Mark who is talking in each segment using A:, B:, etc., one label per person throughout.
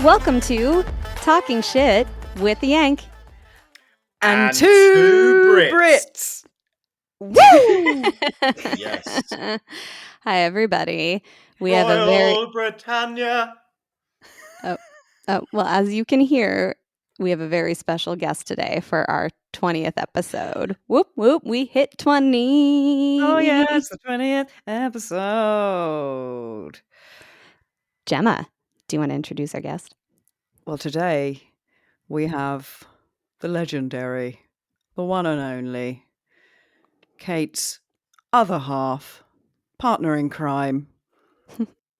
A: Welcome to Talking Shit with the Yank.
B: And two Brits.
A: Woo!
B: Yes.
A: Hi, everybody. We
B: Royal
A: have a very
B: Britannia.
A: well, as you can hear, we have a very special guest today for our 20th episode. Whoop whoop, we hit 20.
C: Oh yeah, it's the 20th episode.
A: Gemma, do you want to introduce our guest?
C: Well, today we have the legendary, the one and only, Kate's other half, partner in crime,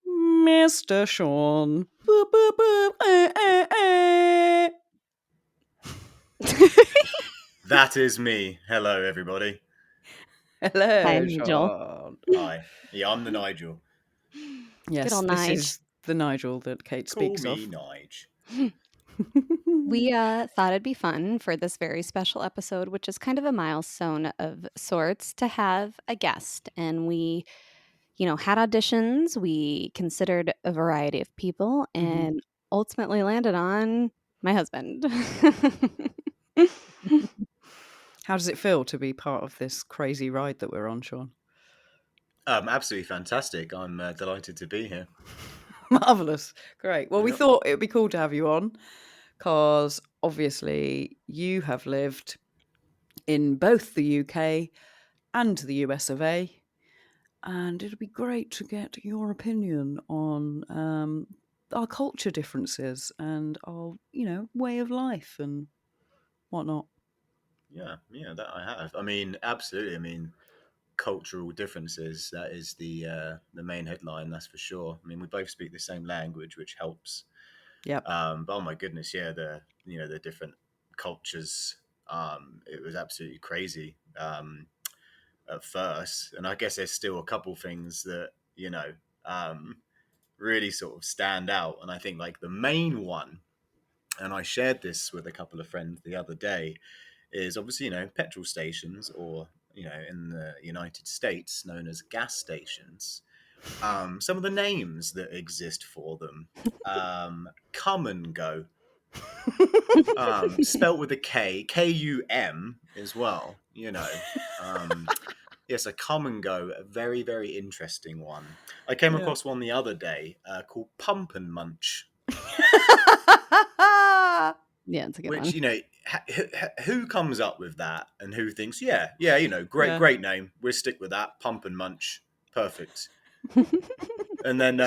C: Mr. Sean. Boop, boop, boop,
B: That is me. Hello, everybody.
C: Hello,
A: Hi, Nigel.
C: Sean.
B: Hi. Yeah, I'm the Nigel.
C: Yes,
A: Good old
C: this
A: Nige.
C: is the Nigel that Kate
B: Call
C: speaks
B: me
C: of.
B: Nige.
A: We thought it'd be fun for this very special episode, which is kind of a milestone of sorts, to have a guest. And we, had auditions. We considered a variety of people and ultimately landed on my husband.
C: How does it feel to be part of this crazy ride that we're on, Sean?
B: Absolutely fantastic. I'm delighted to be here.
C: Marvellous. Great. Well, we
B: Yep.
C: thought it would be cool to have you on because obviously you have lived in both the UK and the US of A. And it'd be great to get your opinion on our culture differences and our, way of life and whatnot.
B: Yeah, that I have. I mean, absolutely. I mean, cultural differences. That is the main headline. That's for sure. I mean, we both speak the same language, which helps.
C: Yep.
B: But oh my goodness, yeah, the different cultures. It was absolutely crazy at first, and I guess there's still a couple things that really sort of stand out. And I think like the main one, and I shared this with a couple of friends the other day, is obviously petrol stations, or in the United States known as gas stations. Some of the names that exist for them: Come and Go, spelt with a K, K-U-M as well. Yes, a Come and Go, a very, very interesting one. I came across one the other day called Pump and Munch.
A: Yeah, it's a good one.
B: Which, who comes up with that and who thinks, great name. We'll stick with that. Pump and Munch. Perfect. And then,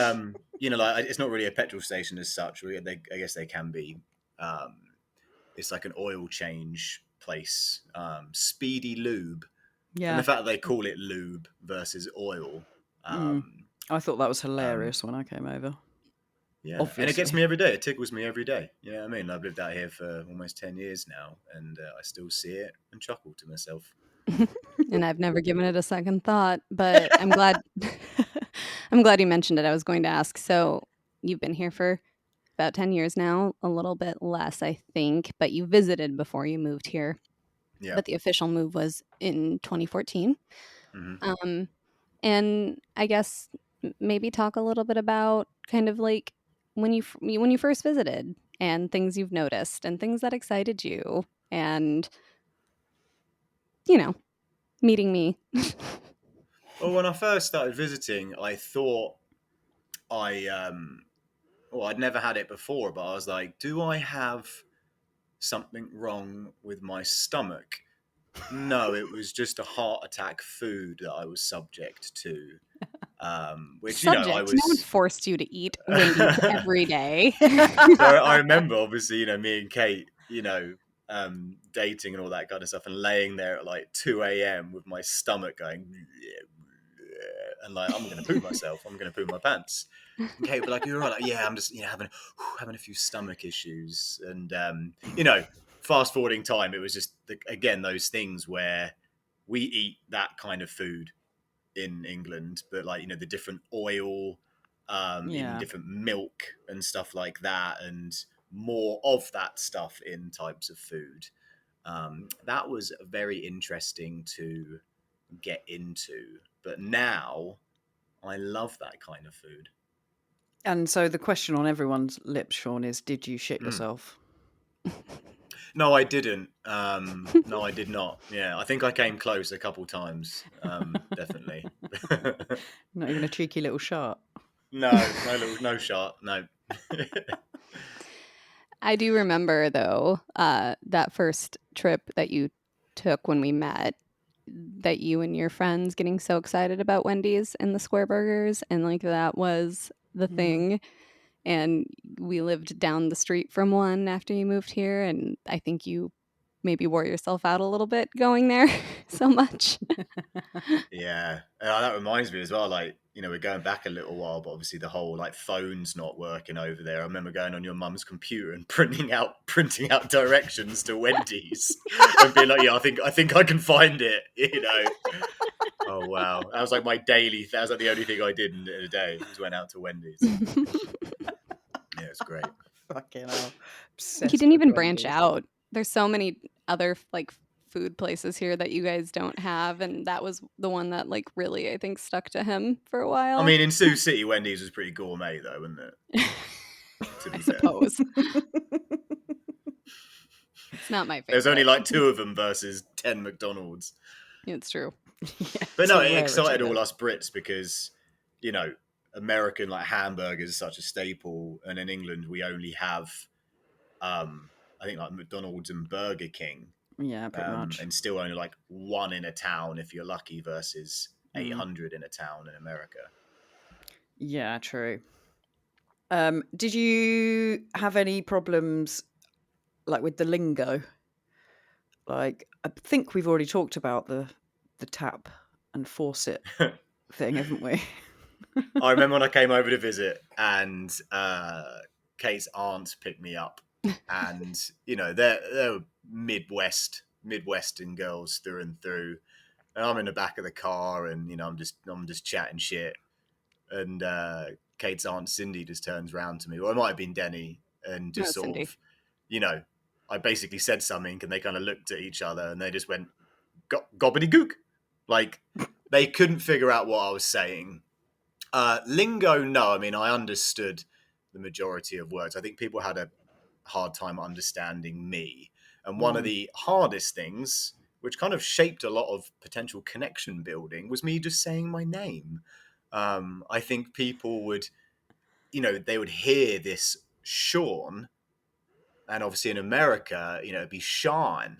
B: it's not really a petrol station as such. I guess they can be. It's like an oil change place. Speedy Lube.
C: Yeah.
B: And the fact that they call it lube versus oil.
C: I thought that was hilarious when I came over.
B: Yeah,
C: Obviously.
B: And it gets me every day. It tickles me every day. You know what I mean? I've lived out here for almost 10 years now, and I still see it and chuckle to myself.
A: And I've never given it a second thought, but I'm glad I'm glad you mentioned it. I was going to ask. So you've been here for about 10 years now, a little bit less, I think, but you visited before you moved here.
B: Yeah.
A: But the official move was in 2014.
B: Mm-hmm.
A: And I guess maybe talk a little bit about kind of like when you first visited and things you've noticed and things that excited you and meeting me.
B: Well, when I first started visiting, I thought I'd never had it before, but I was like, do I have something wrong with my stomach? No, it was just a heart attack food that I was subject to. Which I was.
A: No one forced you to eat Wendy's every day.
B: So I remember, obviously, me and Kate, dating and all that kind of stuff, and laying there at like 2 a.m. with my stomach going, and like, I'm going to poo myself. I'm going to poo my pants. And Kate would be like, "You're right." Like, yeah, I'm just, having a few stomach issues, and fast forwarding time, it was just again those things where we eat that kind of food in England, but like the different oil, even different milk and stuff like that, and more of that stuff in types of food. That was very interesting to get into. But now I love that kind of food.
C: And so the question on everyone's lips, Sean, is: did you shit yourself?
B: No, I didn't. No, I did not. Yeah, I think I came close a couple times. Definitely.
C: Not even a cheeky little shot.
B: No shot. No.
A: I do remember, though, that first trip that you took when we met, that you and your friends getting so excited about Wendy's and the square burgers, and like that was the thing. And we lived down the street from one after you moved here, and I think you maybe wore yourself out a little bit going there so much.
B: Yeah, that reminds me as well. Like, we're going back a little while, but obviously the whole like phone's not working over there. I remember going on your mum's computer and printing out directions to Wendy's and being like, "Yeah, I think I can find it." Oh wow, that was like my daily. That was like the only thing I did in a day was went out to Wendy's. Yeah, it's great.
C: Fucking hell.
A: You
C: Obsessed
A: didn't
C: with
A: even branch
C: Wendy's.
A: out. There's so many other like food places here that you guys don't have, and that was the one that like really I think stuck to him for a while.
B: I mean, in Sioux City, Wendy's was pretty gourmet though, wasn't it? To be
A: I
B: fair,
A: suppose it's not my favorite.
B: there's only like 2 of them versus 10 McDonald's.
A: It's true.
C: Yeah,
B: But
C: it's
B: no,
C: a
B: it
C: rarity,
B: excited all
C: though.
B: us Brits because, American like hamburgers is such a staple, and in England we only have, I think like McDonald's and Burger King,
C: Yeah, pretty much.
B: and still only like 1 in a town if you're lucky versus
C: Mm.
B: 800 in a town in America.
C: Yeah, true. Did you have any problems like with the lingo? Like, I think we've already talked about the tap and faucet thing, haven't we?
B: I remember when I came over to visit and Kate's aunt picked me up, and they're Midwestern girls through and through, and I'm in the back of the car, and I'm just chatting shit, and Kate's aunt Cindy just turns around to me, or it might have been Denny, and
A: No,
B: just sort
A: Cindy.
B: of, I basically said something, and they kind of looked at each other, and they just went gobbledygook, like they couldn't figure out what I was saying. Lingo, no. I mean, I understood the majority of words. I think people had a hard time understanding me. And one of the hardest things, which kind of shaped a lot of potential connection building, was me just saying my name. I think people would, they would hear this Sean, and obviously in America, it'd be Sean.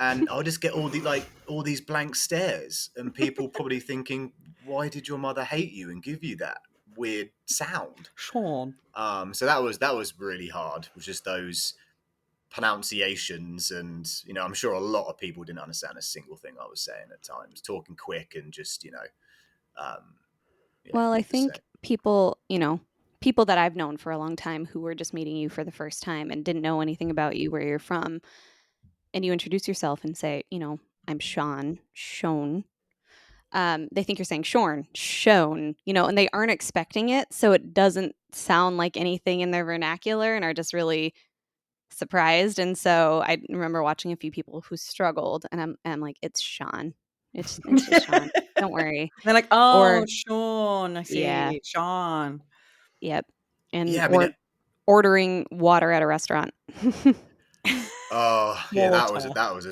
B: And I'll just get all these blank stares, and people probably thinking, "Why did your mother hate you and give you that weird sound?"
C: Sean.
B: So that was really hard. It was just those pronunciations, and I'm sure a lot of people didn't understand a single thing I was saying at times, talking quick and just
A: Well, I
B: just
A: think people that I've known for a long time who were just meeting you for the first time and didn't know anything about you, where you're from, and you introduce yourself and say, I'm Sean, they think you're saying Shorn, shown, and they aren't expecting it. So it doesn't sound like anything in their vernacular and are just really surprised. And so I remember watching a few people who struggled, and I'm like, it's Sean. It's just Sean. Don't worry.
C: They're like, oh,
A: Or
C: Sean, I
A: yeah,
C: see. Sean.
A: yep. And
B: yeah. I mean,
A: ordering water at a restaurant.
B: oh yeah,
C: Water.
B: that was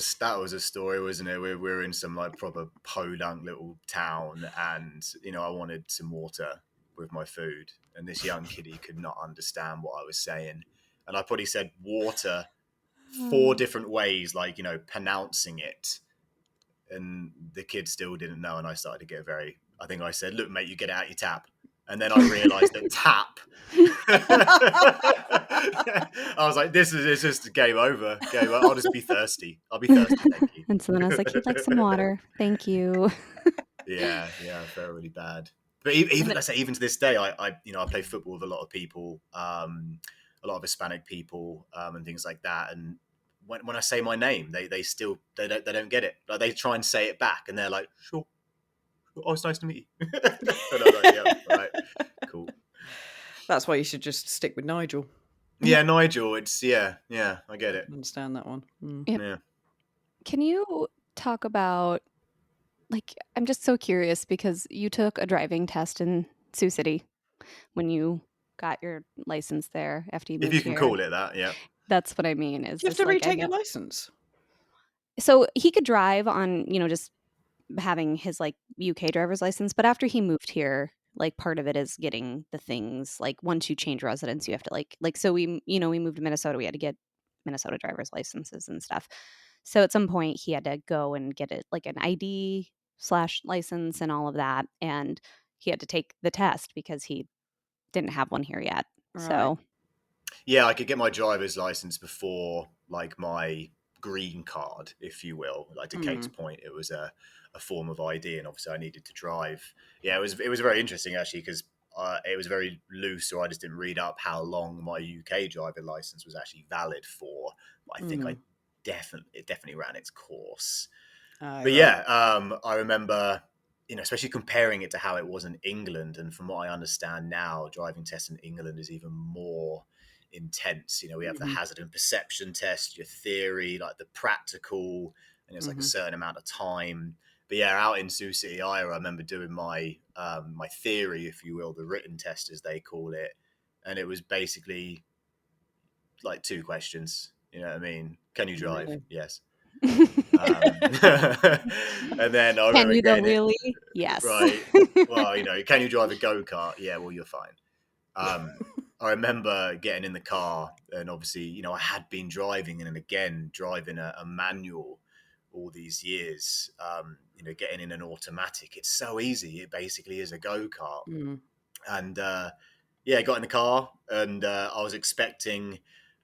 B: a story, wasn't it? We were in some like proper podunk little town, and I wanted some water with my food, and this young kiddie could not understand what I was saying, and I probably said water 4 different ways, like pronouncing it, and the kid still didn't know, and I started to get very. I think I said, "Look, mate, you get it out your tap." And then I realised that tap. I was like, "This is just game over. Game over. I'll just be thirsty. I'll be thirsty. Thank you."
A: And so then I was like, he'd like some water. Thank you.
B: Yeah, I felt really bad. But even even to this day, I play football with a lot of people, a lot of Hispanic people, and things like that. And when I say my name, they still they don't get it. Like they try and say it back, and they're like, "Sure. Oh, it's nice to meet you." And I'm like, "Yeah, right, cool."
C: That's why you should just stick with Nigel.
B: Yeah, Nigel. It's yeah, I get it.
C: Understand that one.
A: Yep.
B: Yeah.
A: Can you talk about, like, I'm just so curious because you took a driving test in Sioux City when you got your license there after you
B: If you
A: moved
B: can
A: here.
B: call it that, yeah.
A: That's what I mean. Is
C: Do you have
A: just
C: to
A: like I
C: retake your
A: know.
C: license?
A: So he could drive on, just having his like UK driver's license, but after he moved here, like part of it is getting the things like once you change residence, you have to like so we moved to Minnesota, we had to get Minnesota driver's licenses and stuff. So at some point he had to go and get it like an ID slash license and all of that, and he had to take the test because he didn't have one here yet.
C: Right.
A: So
B: Yeah, I could get my driver's license before like my green card, if you will. Like to Kate's point, it was a form of ID, and obviously I needed to drive. Yeah, it was very interesting actually because it was very loose, so I just didn't read up how long my UK driver license was actually valid for. I think it definitely ran its course. But
C: Right.
B: yeah, I remember, especially comparing it to how it was in England, and from what I understand now, driving tests in England is even more intense. We have the hazard and perception test, your theory, like the practical, and it's like a certain amount of time. But yeah, out in Sioux City, Iowa, I remember doing my my theory, if you will, the written test as they call it, and it was basically like two questions. You know what I mean? Can you drive?
C: Really?
B: Yes. And then I
A: can
B: remember
A: you though
B: getting it
A: really? Yes.
B: right. Well, can you drive a go-kart? Yeah, well, you're fine. I remember getting in the car, and obviously, I had been driving and again driving a manual all these years. Getting in an automatic, it's so easy. It basically is a go-kart. And yeah, I got in the car, and I was expecting,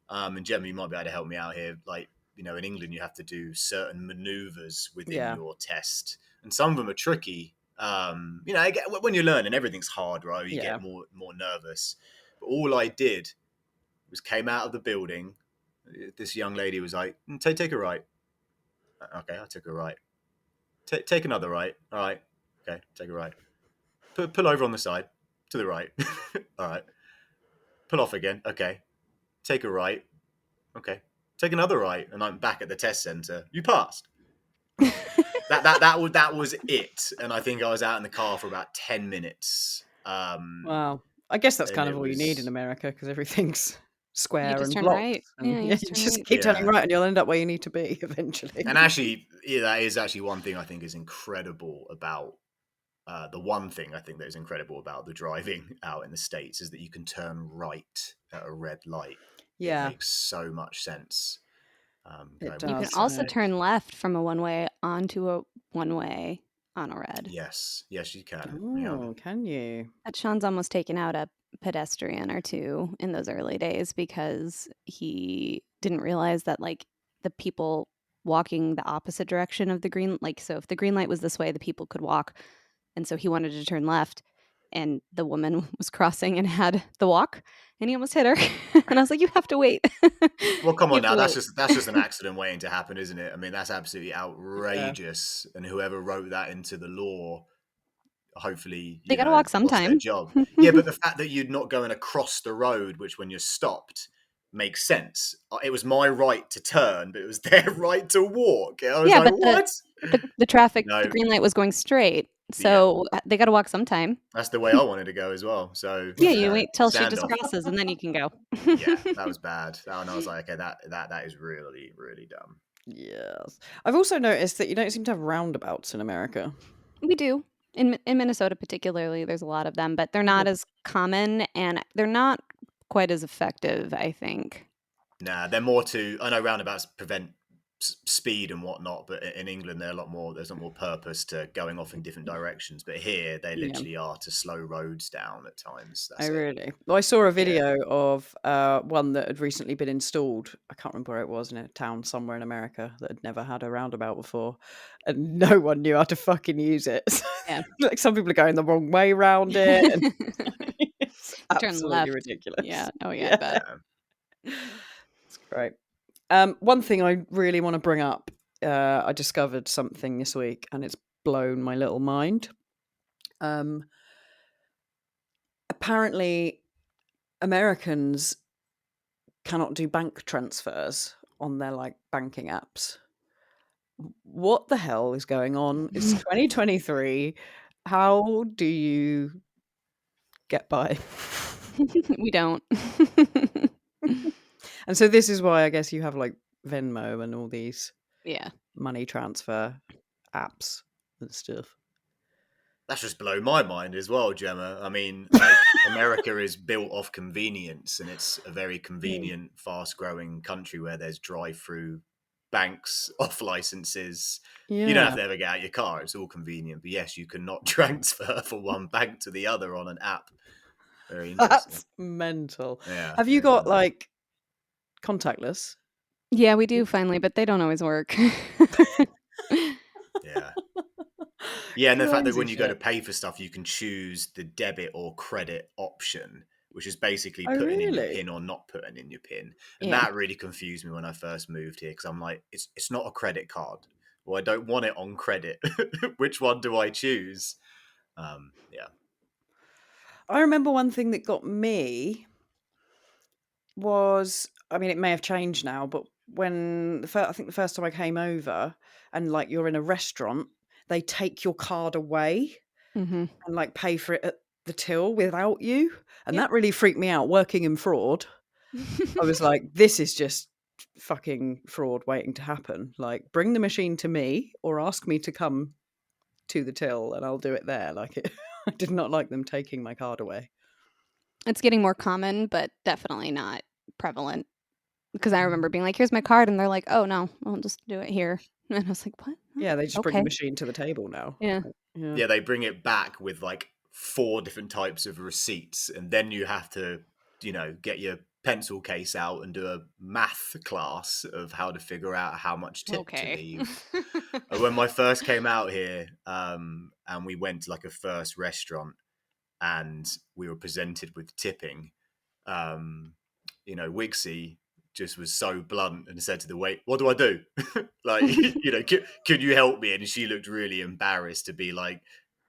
B: and Gemma, you might be able to help me out here. Like, in England, you have to do certain maneuvers within
C: Yeah.
B: your test, and some of them are tricky. When you're learning, everything's hard, right? You
C: Yeah.
B: get more nervous. But all I did was came out of the building. This young lady was like, take a right. Okay, I took a right. Take another right. All right. Okay, take a right. Pull over on the side to the right. All right. Pull off again. Okay. Take a right. Okay. Take another right. And I'm back at the test center. You passed. That was it. And I think I was out in the car for about 10 minutes.
C: Wow. I guess that's
B: And
C: kind of
B: it
C: all you need in
B: was,
C: America because everything's
A: You
C: square
A: just
C: and
A: turn
C: blocked.
A: right.
C: And
A: Yeah, you
C: yeah,
A: just
C: you
A: turn
C: just
A: right.
C: keep turning
B: yeah.
C: right and you'll end up where you need to be eventually.
B: And actually, that is actually one thing I think is incredible about the one thing I think that is incredible about the driving out in the States is that you can turn right at a red light. It
C: Yeah,
B: makes so much sense.
C: it
B: Going with
A: You
B: the
A: can
C: does.
A: also
B: traffic.
A: turn left from a one-way onto a one-way on a red.
B: Yes, you can. Yeah.
C: Oh, can you?
A: But Sean's almost taken out a pedestrian or two in those early days because he didn't realize that like the people walking the opposite direction of the green, like so if the green light was this way, the people could walk. And so he wanted to turn left and the woman was crossing and had the walk and he almost hit her. And I was like, you have to wait.
B: Well, come
A: You
B: on
A: have
B: now.
A: to
B: That's
A: wait.
B: just an accident waiting to happen, isn't it? I mean, that's absolutely
C: Yeah.
B: outrageous. And whoever wrote that into the law, hopefully,
A: They got to walk
B: lost their
A: sometime.
B: job. Yeah, but the fact that you're not going across the road, which when you're stopped makes sense. It was my right to turn, but it was their right to walk. I was
A: Yeah,
B: like,
A: but
B: what?
A: the traffic, the
B: No,
A: green light was going straight.
B: yeah,
A: So they got to walk sometime.
B: that's the way I wanted to go as well. So
A: Yeah, you wait till she just
B: standoff.
A: crosses and then you can go.
B: Yeah, that was bad. And I was like, okay, that is really, really dumb.
C: Yes. I've also noticed that you don't seem to have roundabouts in America.
A: We do. In Minnesota particularly, there's a lot of them, but they're
C: Yeah.
A: not as common and they're not quite as effective, I think.
B: Nah, they're more to. I know roundabouts prevent speed and whatnot, but in England, they're a lot more. There's a lot more purpose to going off in different directions. But here, they
C: Yeah.
B: literally are to slow roads down at times.
C: Oh,
B: That's it.
C: really? Well, I saw a
B: Yeah.
C: video of one that had recently been installed. I can't remember where it was, in a town somewhere in America that had never had a roundabout before, and no one knew how to fucking use it.
A: Yeah.
C: Like some people are going the wrong way round it. And it's
A: You turn
C: absolutely
A: left.
C: ridiculous.
A: Yeah. Oh, yeah, I
C: Yeah,
A: bet.
C: it's great. One thing I really want to bring up, I discovered something this week, and it's blown my little mind. Apparently, Americans cannot do bank transfers on their like banking apps. What the hell is going on? It's 2023. How do you get by?
A: We don't.
C: And so this is why I guess you have like Venmo and all these
A: Yeah.
C: money transfer apps and stuff.
B: That's just blow my mind as well, Gemma. I mean, like, America is built off convenience, and it's a very convenient, fast-growing country where there's drive-through banks, off licenses. You don't have
C: Yeah.
B: to ever get out your car. It's all convenient. But yes, you cannot transfer from one bank to the other on an app. Very interesting.
C: That's mental.
B: Yeah.
C: Have you
B: it's
C: got
B: mental.
C: like contactless?
A: Yeah, we do finally, but they don't always work.
B: Yeah. Yeah, and the fact that
C: Crazy
B: when you go to
C: shit.
B: pay for stuff, you can choose the debit or credit option, which is basically
C: Oh,
B: putting in your
C: really?
B: PIN or not putting in your PIN. And
A: Yeah.
B: that really confused me when I first moved here, because I'm like, it's not a credit card. Well, I don't want it on credit. Which one do I choose? Yeah.
C: I remember one thing that got me was, I mean, it may have changed now, but when I think the first time I came over and like you're in a restaurant, they take your card away
A: Mhm.
C: and like pay for it at the till without you. And
A: Yep.
C: that really freaked me out. Working in fraud, I was like, this is just fucking fraud waiting to happen. Like, bring the machine to me or ask me to come to the till and I'll do it there. Like, I did not like them taking my card away.
A: It's getting more common, but definitely not prevalent. Because I remember being like, "Here's my card," and they're like, "Oh, no, I'll just do it here." And I was like, "What? Oh,
C: Yeah, they just bring the
A: okay."
C: machine to the table now.
A: Yeah.
C: Yeah.
B: Yeah, they bring it back with like 4 different types of receipts, and then you have to, get your pencil case out and do a math class of how to figure out how much tip to
A: Okay.
B: leave. When I first came out here, and we went to like a first restaurant, and we were presented with tipping, Wigsy just was so blunt and said to the wait, "What do I do?" Like, could you help me? And she looked really embarrassed to be like,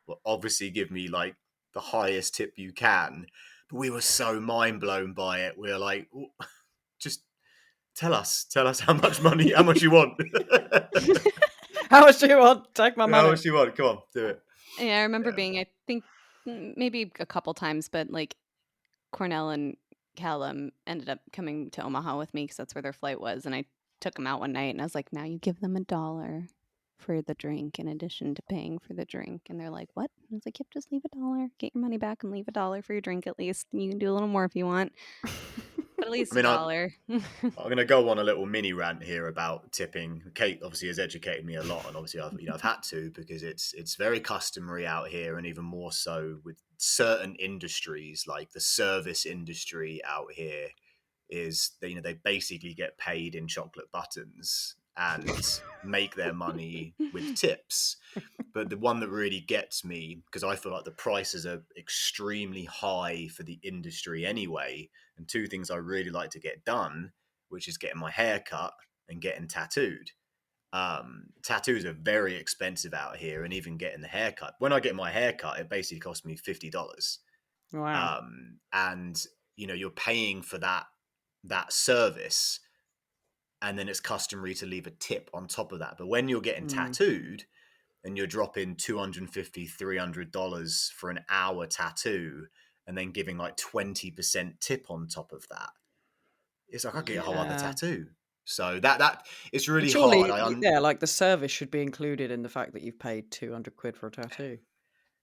B: "Well, obviously give me like the highest tip you can." But we were so mind blown by it. We were like, just tell us how much you want.
C: How much do you want? Take my
B: How
C: money.
B: much you want? Come on, do it.
A: Yeah, I remember
B: Yeah.
A: being, I think, maybe a couple times, but like Cornell and Callum ended up coming to Omaha with me because that's where their flight was, and I took them out one night, and I was like, "Now you give them $1 for the drink in addition to paying for the drink," and they're like, "What?" And I was like, "Yep, just leave $1, get your money back, and leave $1 for your drink at least. And you can do a little more if you want, but at
B: I
A: least a
B: mean,
A: dollar."
B: I'm going to go on a little mini rant here about tipping. Kate obviously has educated me a lot, and obviously I've had to, because it's very customary out here, and even more so with certain industries like the service industry out here. Is they basically get paid in chocolate buttons and make their money with tips. But the one that really gets me, because I feel like the prices are extremely high for the industry anyway, and 2 things I really like to get done, which is getting my hair cut and getting tattooed. Tattoos are very expensive out here, and even getting the haircut. When I get my haircut, it basically cost me $50.
C: Wow.
B: And you're paying for that service, and then it's customary to leave a tip on top of that. But when you're getting
C: Mm.
B: tattooed and you're dropping $250, $300 for an hour tattoo, and then giving like 20% tip on top of that, it's like I get a whole other
C: Yeah.
B: tattoo. So that it's
C: But
B: really hard.
C: surely, yeah, like the service should be included in the fact that you've paid 200 quid for a tattoo.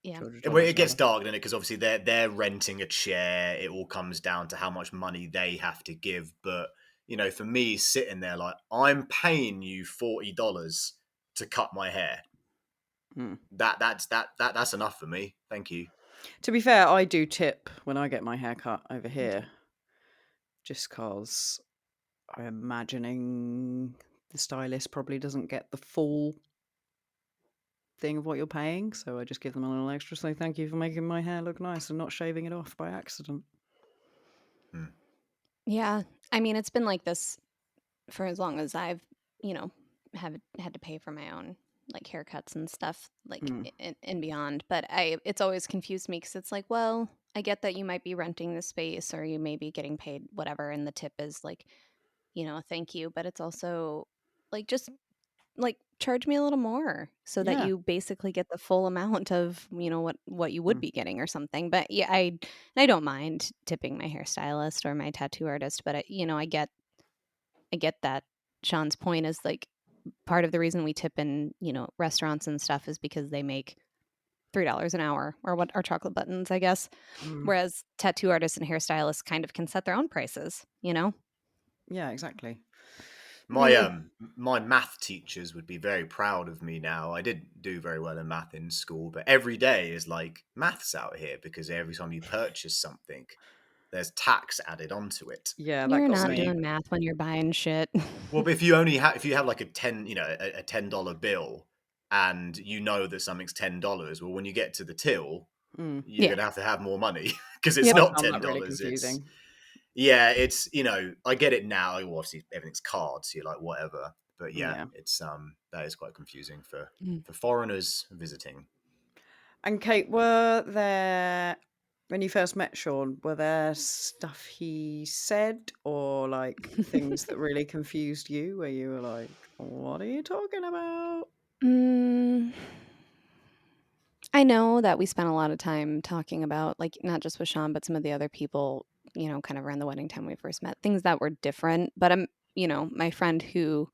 A: Yeah.
B: It
C: $200
B: gets
C: rather.
B: dark, doesn't it? Because obviously they're renting a chair. It all comes down to how much money they have to give. But for me, sitting there like, I'm paying you $40 to cut my hair.
C: Mm.
B: That's enough for me. Thank you.
C: To be fair, I do tip when I get my hair cut over
A: Me
C: here,
A: too.
C: just because I'm imagining the stylist probably doesn't get the full thing of what you're paying. So I just give them a little extra, say thank you for making my hair look nice and not shaving it off by accident.
B: Hmm.
A: Yeah. I mean, it's been like this for as long as I've, you know, have had to pay for my own like haircuts and stuff like
C: Mm.
A: and beyond. But it's always confused me because it's like, well, I get that you might be renting the space or you may be getting paid whatever, and the tip is like, thank you. But it's also like, just like charge me a little more so that
C: Yeah.
A: you basically get the full amount of, what you would
C: Mm.
A: be getting or something. But yeah, I don't mind tipping my hairstylist or my tattoo artist, but I get that Sean's point is like part of the reason we tip in, restaurants and stuff is because they make $3 an hour or what are chocolate buttons, I guess.
C: Mm.
A: Whereas tattoo artists and hairstylists kind of can set their own prices,
C: Yeah, exactly.
B: My math teachers would be very proud of me now. I didn't do very well in math in school, but every day is like maths out here because every time you purchase something, there's tax added onto it.
C: Yeah, that
A: You're
C: got
A: not
B: So
C: me.
A: doing math when you're buying shit.
B: well, but if you have like a 10, a $10 bill, and you know that something's $10, well, when you get to the till,
C: Mm.
B: you're
A: Yeah.
B: gonna have more money because it's
A: Yep.
C: I
B: not
C: found
B: ten
C: that really
B: dollars. It's
C: confusing.
B: yeah, it's I get it now. Well, obviously everything's cards, so you're like whatever. But yeah,
C: Yeah.
B: it's that is quite confusing for
A: Mm.
B: foreigners visiting.
C: And Kate, were there, when you first met Sean, were there stuff he said or like things that really confused you where you were like, what are you talking about?
A: Mm, I know that we spent a lot of time talking about, like, not just with Sean, but some of the other people, kind of around the wedding time we first met, things that were different. But my friend who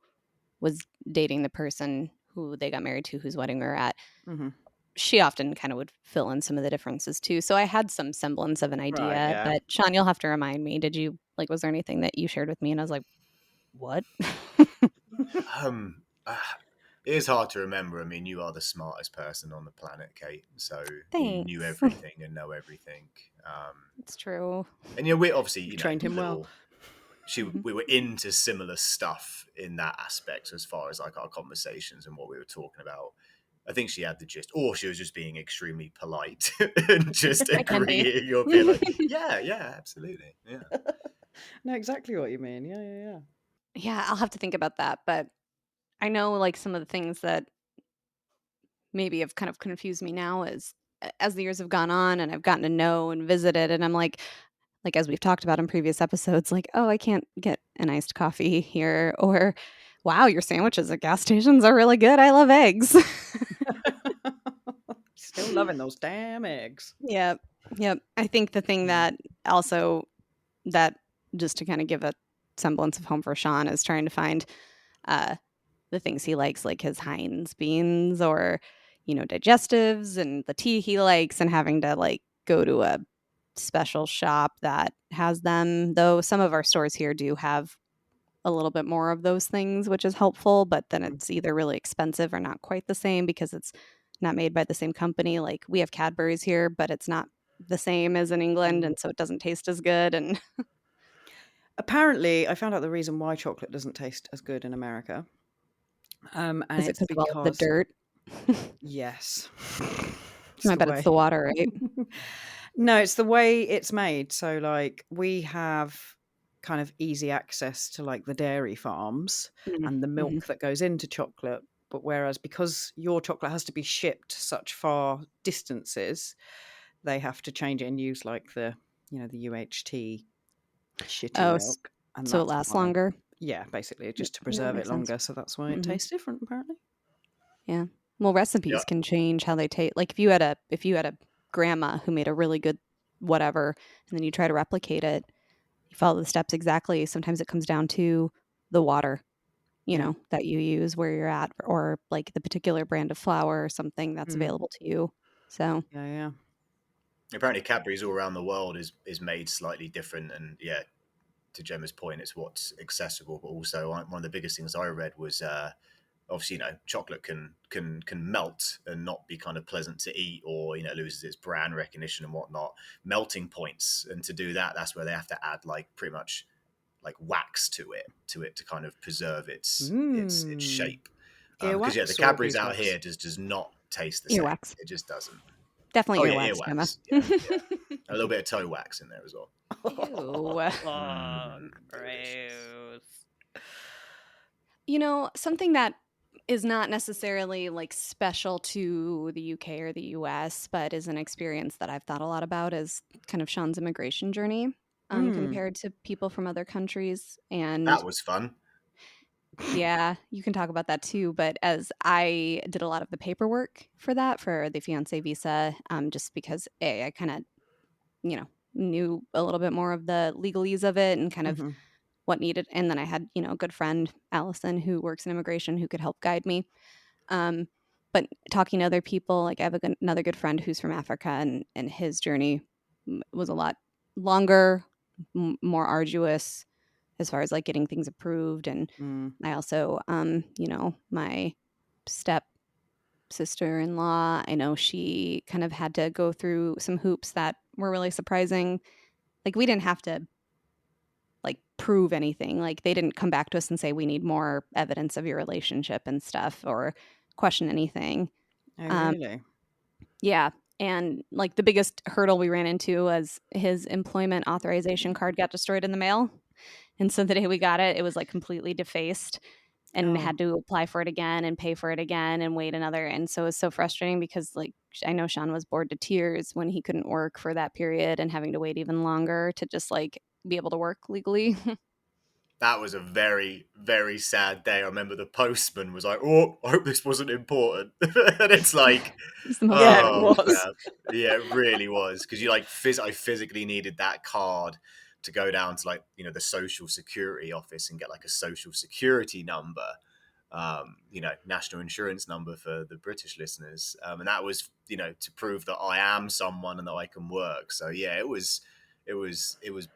A: was dating the person who they got married to, whose wedding we were at,
C: Mm-hmm.
A: she often kind of would fill in some of the differences too. So I had some semblance of an
C: Right,
A: idea.
C: yeah.
A: But Sean, you'll have to remind me. Was there anything that you shared with me? And I was like, what?
B: Um, uh, it is hard to remember. I mean, you are the smartest person on the planet, Kate. So you knew
A: Thanks.
B: everything and know everything.
A: It's true.
B: And we obviously
C: You trained him well.
B: little.
A: Mhm.
B: We were into similar stuff in that aspect as far as like our conversations and what we were talking about. I think she had the gist, or she was just being extremely polite and just
A: I can be.
B: agreeing or being like, yeah, absolutely, yeah.
C: I know exactly what you mean. Yeah.
A: Yeah, I'll have to think about that. But I know like some of the things that maybe have kind of confused me now is as the years have gone on and I've gotten to know and visited, and I'm like as we've talked about in previous episodes, like, oh, I can't get an iced coffee here, or wow, your sandwiches at gas stations are really good. I love eggs.
C: Still loving those damn eggs.
A: Yep. Yep. I think the thing
C: Mm.
A: that also that just to kind of give a semblance of home for Sean is trying to find uh the things he likes, like his Heinz beans or, digestives and the tea he likes, and having to like go to a special shop that has them. Though some of our stores here do have a little bit more of those things, which is helpful, but then
C: Mm.
A: it's either really expensive or not quite the same because it's not made by the same company. Like we have Cadbury's here, but it's not the same as in England,
C: Mm.
A: and so it doesn't taste as good. And
C: Apparently, I found out the reason why chocolate doesn't taste as good in America. And
A: is it
C: it's
A: because of all of the
C: because,
A: dirt?
C: yes, it's
A: I
C: the
A: bet it's
C: way.
A: the water, right?
C: No, it's the way it's made. So, like, we have kind of easy access to like the dairy farms and the
A: Mm-hmm.
C: milk that goes into chocolate. But whereas because your chocolate has to be shipped such far distances, they have to change it and use like the UHT shitty
A: Oh,
C: milk. And
A: so it
C: that's
A: lasts
C: why,
A: longer?
C: yeah, basically just to
A: Yeah, that
C: preserve it
A: makes sense.
C: longer. So that's why it
A: Mhm.
C: tastes different, apparently.
A: Yeah. Well,
B: Yeah,
A: recipes can change how they taste. Like if you had a grandma who made a really good whatever, and then you try to replicate it, you follow the steps exactly. Sometimes it comes down to the water,
C: Yeah.
A: that you use where you're at, or like the particular brand of flour or something that's
C: Mm.
A: available to you. So,
C: Yeah.
B: apparently Cadbury's all around the world is made slightly different, and yeah, to Gemma's point, it's what's accessible, but also one of the biggest things I read was obviously chocolate can melt and not be kind of pleasant to eat, or loses its brand recognition and whatnot. Melting points, and to do that, that's where they have to add like pretty much like wax to it to kind of preserve its
C: Mm.
B: shape. Because yeah, the
C: Earwax or
B: Cadbury's out
C: beeswax?
B: here does not taste the same.
A: earwax.
B: It just doesn't.
A: Definitely
B: Oh yeah,
A: earwax, Gemma.
B: earwax. Yeah, a little bit of toe wax in there as well.
A: Ew.
C: Oh,
B: Delicious.
C: gross.
A: Something that is not necessarily like special to the UK or the US, but is an experience that I've thought a lot about as kind of Sean's immigration journey
C: Mm.
A: compared to people from other countries. And
B: That was fun.
A: yeah, you can talk about that too. But as I did a lot of the paperwork for that, for the fiance visa, just because I kind of, knew a little bit more of the legalese of it and kind of
C: Hmm.
A: what needed. And then I had, a good friend, Allison, who works in immigration, who could help guide me. Um, but talking to other people, like I have another good friend who's from Africa, and his journey was a lot longer, more arduous as far as like getting things approved. And
C: Mm.
A: I also, my step sister-in-law, I know she kind of had to go through some hoops that were really surprising. Like we didn't have to like prove anything. Like they didn't come back to us and say we need more evidence of your relationship and stuff or question anything.
C: Oh,
A: Um,
C: really?
A: yeah. And like the biggest hurdle we ran into was his employment authorization card got destroyed in the mail. And so the day we got it, it was like completely defaced and
C: Oh,
A: had to apply for it again and pay for it again and wait another. And so it was so frustrating because like I know Sean was bored to tears when he couldn't work for that period and having to wait even longer to just like be able to work legally.
B: That was a very, very sad day. I remember the postman was like, "Oh, I hope this wasn't important," and it's like,
A: It's the most
C: yeah, it
B: oh
A: important.
C: was.
B: crap, yeah, it really was because you like I physically needed that card to go down to like the social security office and get like a social security number, national insurance number for the British listeners, and that was to prove that I am someone and that I can work. So yeah, it was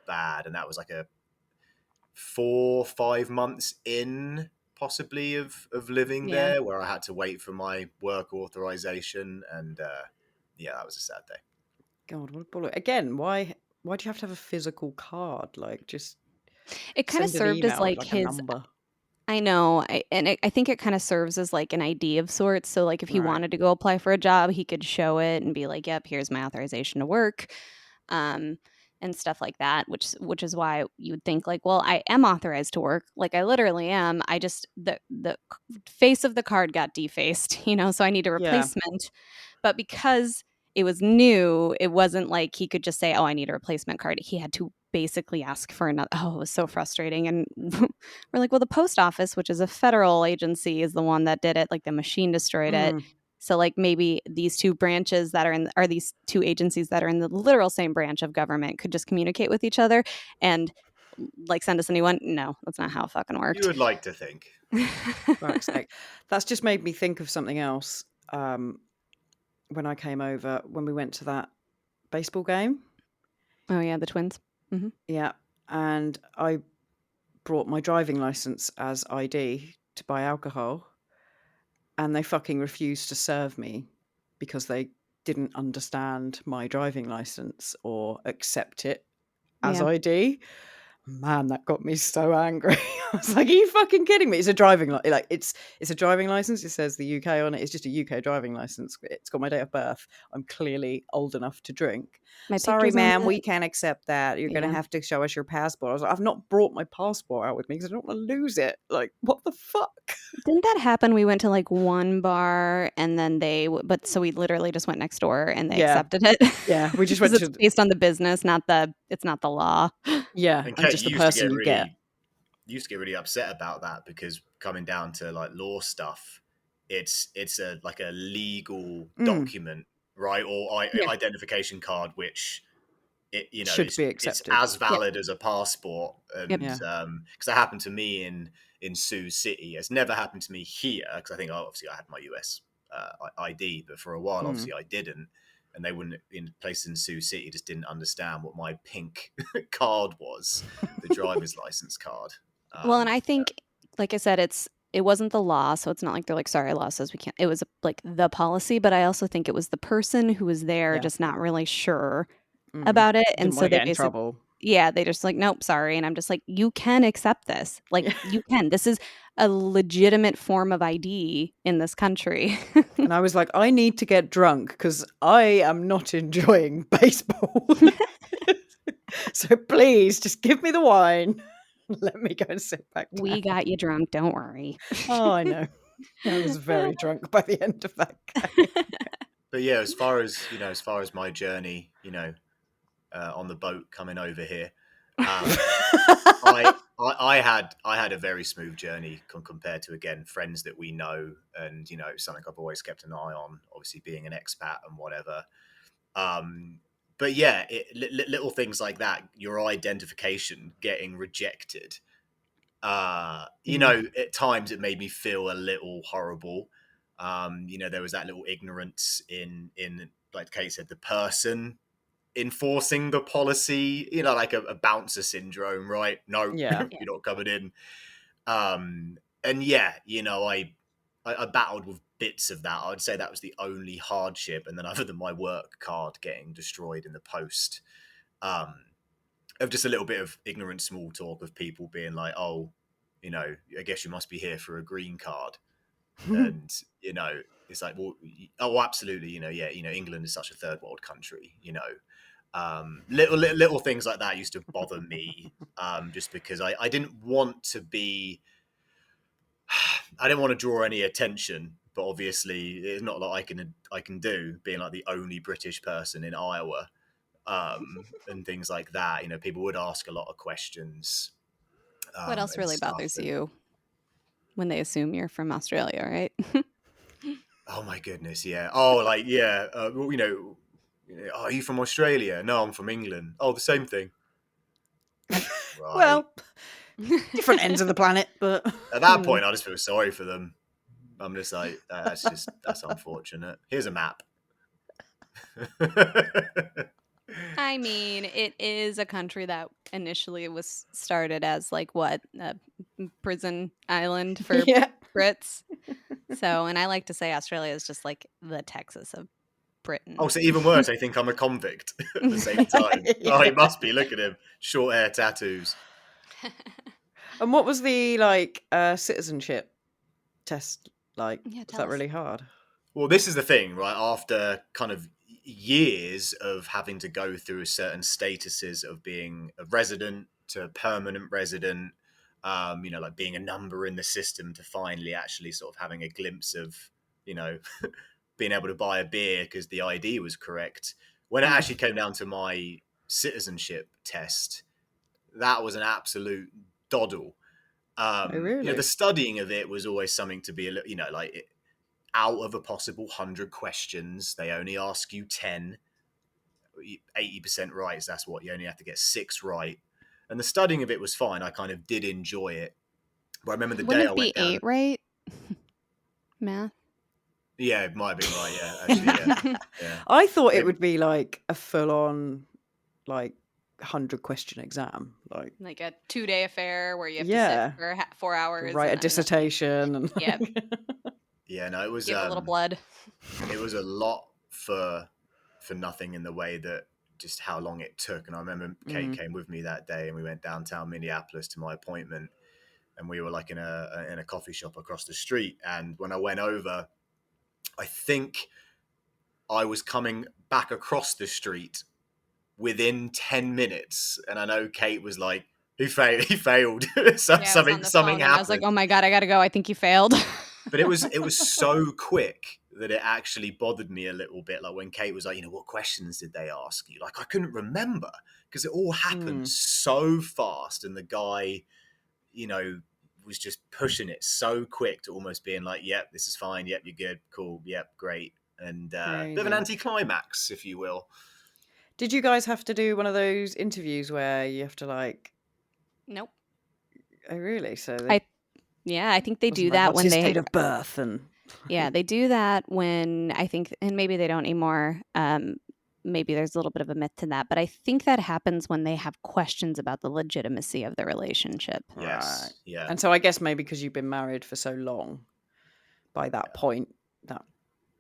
B: bad, and that was like a 4-5 months in possibly of living
A: Yeah.
B: there where I had to wait for my work authorization, and yeah, that was a sad day.
C: God, what a bullet. Again, why do you have to have a physical card? Like, just
A: It kind of
C: send an
A: served as
C: email with
A: like
C: like a
A: his
C: number.
A: I know, I think it kind of serves as like an ID of sorts. So like if he
C: Right.
A: wanted to go apply for a job, he could show it and be like, "Yep, here's my authorization to work." Um and stuff like that, which is why you would think like, well, I am authorized to work. Like I literally am. I just the face of the card got defaced, so I need a
C: Yeah.
A: replacement. But because it was new, it wasn't like he could just say, "Oh, I need a replacement card." He had to basically ask for another. Oh, it was so frustrating. And we're like, well, the post office, which is a federal agency, is the one that did it. Like the machine destroyed it.
C: Mm.
A: So like maybe these two branches that are these two agencies that are in the literal same branch of government could just communicate with each other and like send us a new one. No, that's not how it fucking
B: You
A: worked.
B: would like to think.
C: Fuck's sake. That's just made me think of something else. When I came over, when we went to that baseball game.
A: Oh yeah, the twins. Hmm.
C: Yeah. And I brought my driving license as ID to buy alcohol, and they fucking refused to serve me because they didn't understand my driving license or accept it as
A: Yeah.
C: ID. Man, that got me so angry. I was like, "Are you fucking kidding me?" It's a driving like it's a driving license. It says the UK on it. It's just a UK driving license. It's got my date of birth. I'm clearly old enough to drink.
A: My
C: Sorry,
A: picture's on
C: ma'am,
A: the
C: we can't accept that. You're going to
A: yeah.
C: have to show us your passport. I was like, I've not brought my passport out with me because I don't want to lose it. Like, what the fuck?
A: Didn't that happen? We went to like one bar and then but so we literally just went next door and they
C: Yeah,
A: accepted it
C: yeah. We just
A: because
C: went
A: it's
C: to
A: based on the business, it's not the law.
C: yeah,
B: And
C: and
B: Kate,
C: just the person you get.
B: you used to get really upset about that because coming down to like law stuff, it's a like a legal
C: Mm,
B: document, right, or
A: Yeah.
B: identification card, which
C: should be
B: it's
C: accepted.
B: as
A: Yep.
B: valid as a passport.
A: Yep.
B: And
C: Yeah.
B: because that happened to me in Sioux City. It's never happened to me here because I think obviously I had my US ID, but for a while
C: Mm.
B: obviously I didn't, and they wouldn't, in places in Sioux City, just didn't understand what my pink card was, the driver's license card.
A: Well, and I think, like I said, it wasn't the law, so it's not like they're like, sorry, law says we can't. It was like the policy, but I also think it was the person who was there
C: Yeah.
A: just not really sure
C: Mm.
A: about it, and
C: Didn't want
A: so
C: to
A: they
C: get in
A: basically,
C: trouble.
A: yeah, they just like, nope, sorry, and I'm just like, you can accept this, like
C: Yeah.
A: you can. This is a legitimate form of ID in this country.
C: And I was like, I need to get drunk because I am not enjoying baseball. So please just give me the wine. Let me go and sit back
A: We
C: down.
A: got you drunk, don't worry.
C: Oh, I know. I was very drunk by the end of that game.
B: But yeah, as far as my journey, on the boat coming over here, I had a very smooth journey compared to, again, friends that we know, and something I've always kept an eye on. Obviously, being an expat and whatever. But yeah, little things like that, your identification getting rejected. At times it made me feel a little horrible. There was that little ignorance in like Kate said, the person enforcing the policy, like a bouncer syndrome, right? No,
C: Yeah.
B: you're not coming in. And yeah, I battled with bits of that. I'd say that was the only hardship. And then other than my work card getting destroyed in the post, of just a little bit of ignorant small talk of people being like, oh, I guess you must be here for a green card. And, it's like, well, oh, absolutely. Yeah, England is such a third world country, little things like that used to bother me, just because I didn't want to be, I didn't want to draw any attention, but obviously it's not like I can do, being like the only British person in Iowa, and things like that. People would ask a lot of questions.
A: What else
B: And
A: really
B: stuff.
A: bothers you when they assume you're from Australia, right?
B: Oh my goodness, yeah. Oh, like, yeah. Are you from Australia? No, I'm from England. Oh, the same thing. Right.
C: Well, different ends of the planet, but
B: At that point, I just feel sorry for them. I'm just like, that's unfortunate. Here's a map.
A: I mean, it is a country that initially was started as like what, a prison island for
C: yeah.
A: Brits. So, and I like to say Australia is just like the Texas of Britain.
B: Oh, so even worse, they think I'm a convict at the same time.
C: Yeah.
B: Oh, he must be. Look at him. Short hair, tattoos.
C: And what was the citizenship test like?
A: Yeah,
C: Was
A: tell
C: that
A: us.
C: really hard?
B: Well, this is the thing, right? After kind of years of having to go through certain statuses of being a resident to a permanent resident, like being a number in the system, to finally actually sort of having a glimpse of, being able to buy a beer because the ID was correct. When it actually came down to my citizenship test, that was an absolute doddle.
C: Oh, really?
B: The studying of it was always something to be a little, like, out of a possible 100 questions, they only ask you 10. 80% right, so that's what you only have to get 6 right. And the studying of it was fine. I kind of did enjoy it. But I remember the
A: Wouldn't
B: day
A: it
B: I
A: be
B: went down.
A: 8, right? Math.
B: Yeah, it might have been right. Yeah, actually, yeah.
C: I thought it would be like a full-on, like 100-question exam,
A: like a 2-day affair where you have to
C: Yeah.
A: sit for 4 hours,
C: write a
A: and then
C: dissertation, and
A: Yep.
B: Yeah, no, it was
A: give a little blood.
B: it was a lot for nothing, in the way that just how long it took. And I remember Kate came with me that day, and we went downtown Minneapolis to my appointment, and we were like in a coffee shop across the street. And when I went over, I think I was coming back across the street within 10 minutes, and I know Kate was like, he failed. Something happened.
A: I was like, oh my God, I gotta go. I think you failed.
B: But it was so quick that it actually bothered me a little bit. Like when Kate was like, what questions did they ask you? Like, I couldn't remember because it all happened so fast, and the guy, was just pushing it so quick to almost being like, yep, this is fine. Yep, you're good. Cool. Yep, great. And a bit of an anticlimax, if you will.
C: Did you guys have to do one of those interviews where you have to
A: Nope.
C: Oh, really? So
A: I think they do that
C: what's
A: when
C: his
A: they
C: date of birth and
A: Yeah, they do that when, I think, and maybe they don't anymore. Maybe there's a little bit of a myth to that, but I think that happens when they have questions about the legitimacy of the relationship.
B: Yes.
C: Right.
B: Yeah.
C: And so I guess maybe because you've been married for so long, by that point, that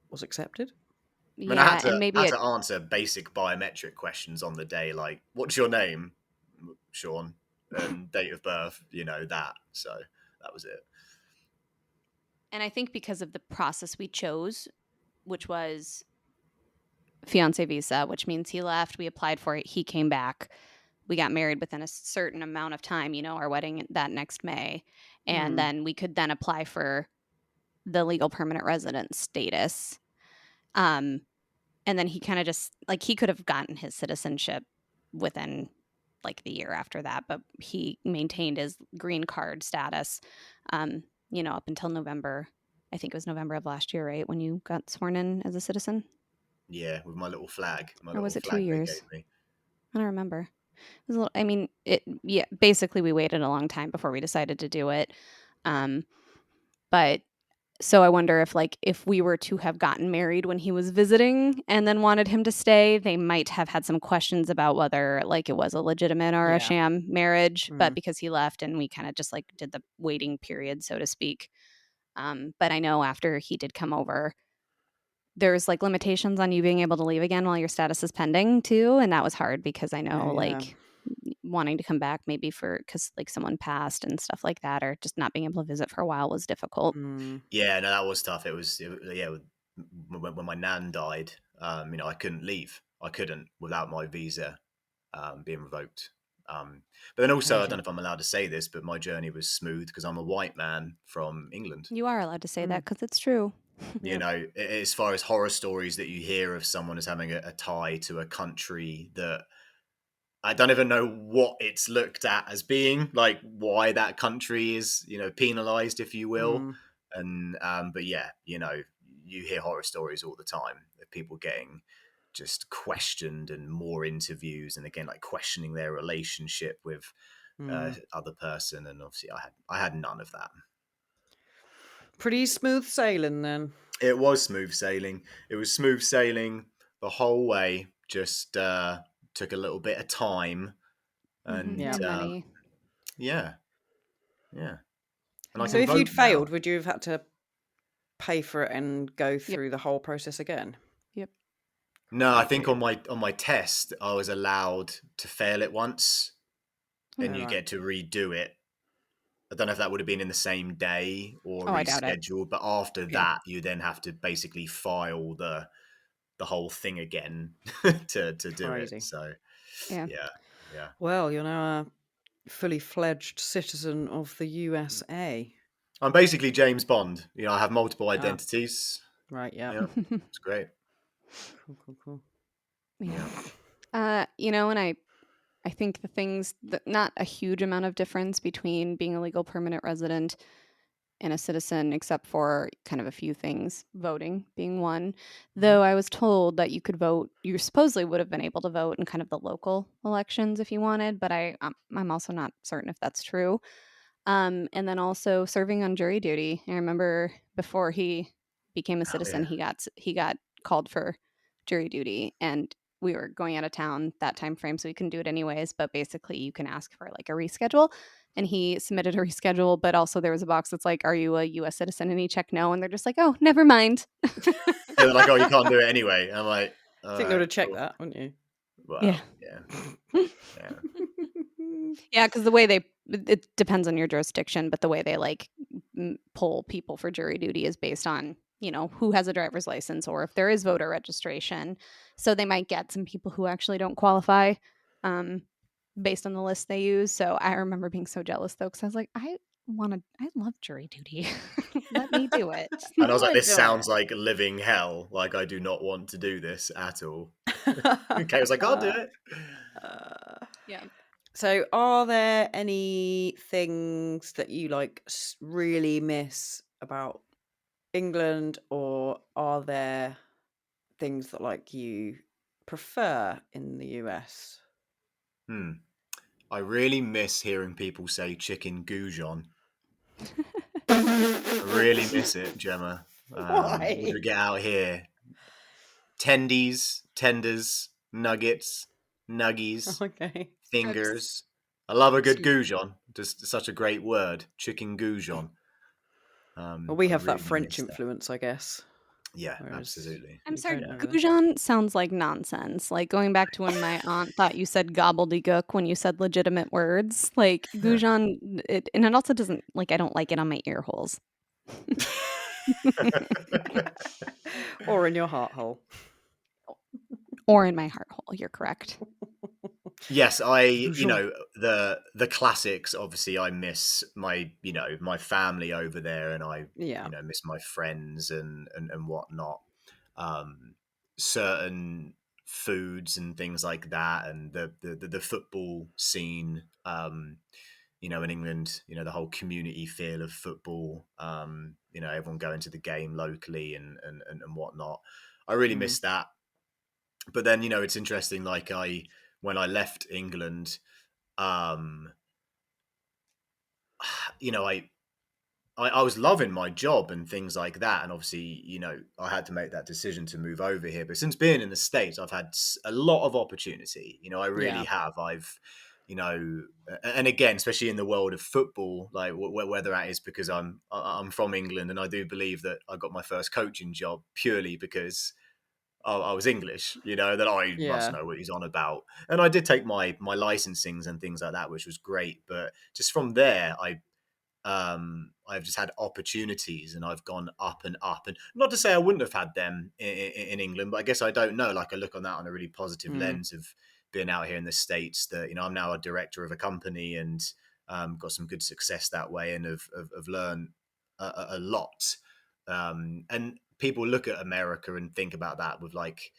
C: was accepted.
B: I mean, I had to answer basic biometric questions on the day, like, what's your name, Sean, and date of birth, that. So that was it.
A: And I think because of the process we chose, which was fiancé visa, which means he left, we applied for it, he came back, we got married within a certain amount of time, our wedding that next May, and then we could then apply for the legal permanent resident status. And then he kind of just like he could have gotten his citizenship within like the year after that, but he maintained his green card status, up until November. I think it was November of last year, right? When you got sworn in as a citizen?
B: Yeah, with my little flag,
A: Or was it 2
B: they
A: years?
B: gave me.
A: I don't remember. It was a little, I mean, basically we waited a long time before we decided to do it. But so I wonder if we were to have gotten married when he was visiting and then wanted him to stay, they might have had some questions about whether like it was a legitimate or a
C: Yeah.
A: sham marriage. But
C: Mm.
A: because he left and we kind of just like did the waiting period, so to speak. But I know after he did come over, there's like limitations on you being able to leave again while your status is pending too, and that was hard because I know
C: Yeah.
A: like wanting to come back maybe because like someone passed and stuff like that, or just not being able to visit for a while was difficult.
C: Mm.
B: Yeah, no, that was tough. Yeah, when my nan died, I couldn't leave. I couldn't without my visa being revoked. But then also, I don't know if I'm allowed to say this, but my journey was smooth because I'm a white man from England.
A: You are allowed to say that
C: Mm.
A: because it's true.
B: You know, as far as horror stories that you hear of someone as having a tie to a country that I don't even know what it's looked at as being, like why that country is, penalized, if you will.
C: Mm.
B: And but yeah, you hear horror stories all the time of people getting just questioned and more interviews, and again, like questioning their relationship with other person. And obviously, I had none of that.
C: Pretty smooth sailing then.
B: It was smooth sailing. It was smooth sailing the whole way. Just took a little bit of time, and
A: And money.
B: yeah. And I
C: So
B: can
C: if
B: vote
C: you'd
B: now.
C: failed, would you have had to pay for it and go through the whole process again?
A: Yep.
B: No, I think on my test I was allowed to fail it once, and you get to redo it. I don't know if that would have been in the same day or
A: I doubt it.
B: rescheduled, but after that you then have to basically file the whole thing again to do
C: Crazy.
B: it. So
A: Yeah.
C: Well, you're now a fully fledged citizen of the USA.
B: I'm basically James Bond. I have multiple identities.
C: Right, yeah.
B: It's great.
C: Cool.
A: Yeah. And I think the things that not a huge amount of difference between being a legal permanent resident and a citizen, except for kind of a few things, voting being one. Though I was told that you could vote, you supposedly would have been able to vote in kind of the local elections if you wanted, but I'm also not certain if that's true. And then also serving on jury duty. I remember before he became a citizen, he got called for jury duty, and we were going out of town that time frame, so we couldn't do it anyways. But basically, you can ask for like a reschedule, and he submitted a reschedule. But also, there was a box that's like, "Are you a U.S. citizen?" And he checked no, and they're just like, "Oh, never mind."
B: They're like, "Oh, you can't do it anyway." And I'm like,
C: I think they would have checked that, wouldn't you?
B: Well,
A: Yeah. Yeah, because the way it depends on your jurisdiction, but the way they like pull people for jury duty is based on, who has a driver's license or if there is voter registration. So they might get some people who actually don't qualify based on the list they use. So I remember being so jealous though, because I was like, I love jury duty. Let me do it.
B: And I was like, this sounds like living hell. Like, I do not want to do this at all. Okay, I was like, I'll do it.
A: Yeah.
C: So are there any things that you like really miss about England, or are there things that like you prefer in the US?
B: I really miss hearing people say chicken goujon. I really miss it, Gemma. What do we get out here? Tendies, tenders, nuggets, nuggies,
C: Okay.
B: fingers. I love a good goujon. Just such a great word. Chicken goujon.
C: Well, we
B: I
C: have that
B: really
C: French
B: miss that.
C: influence, I guess.
B: Yeah,
C: Whereas
B: absolutely.
A: I'm sorry,
C: don't know.
A: goujon sounds like nonsense. Like going back to when my aunt thought you said gobbledygook when you said legitimate words. Like goujon, and it also doesn't like I don't like it on my ear holes.
C: Or in your heart hole.
A: Or in my heart hole. You're correct.
B: Yes,
C: Bonjour.
B: the classics. Obviously, I miss my family over there, and I
C: Yeah.
B: miss my friends and whatnot. Um, Certain foods and things like that, and the football scene. In England, the whole community feel of football. Everyone going to the game locally and whatnot. I really
C: Mm.
B: miss that. But then it's interesting. Like when I left England, um, you know, I was loving my job and things like that. And obviously, I had to make that decision to move over here. But since being in the States, I've had a lot of opportunity. I really
C: Yeah.
B: have. And again, especially in the world of football, like whether that is because I'm from England, and I do believe that I got my first coaching job purely because I was English, that I must
C: Yeah.
B: know what he's on about. And I did take my licensings and things like that, which was great. But just from there, I've just had opportunities, and I've gone up and up. And not to say I wouldn't have had them in England, but I guess I don't know. Like I look on that on a really positive
C: Mm.
B: lens of being out here in the States. That I'm now a director of a company and got some good success that way, and have learned a lot. And people look at America and think about that with like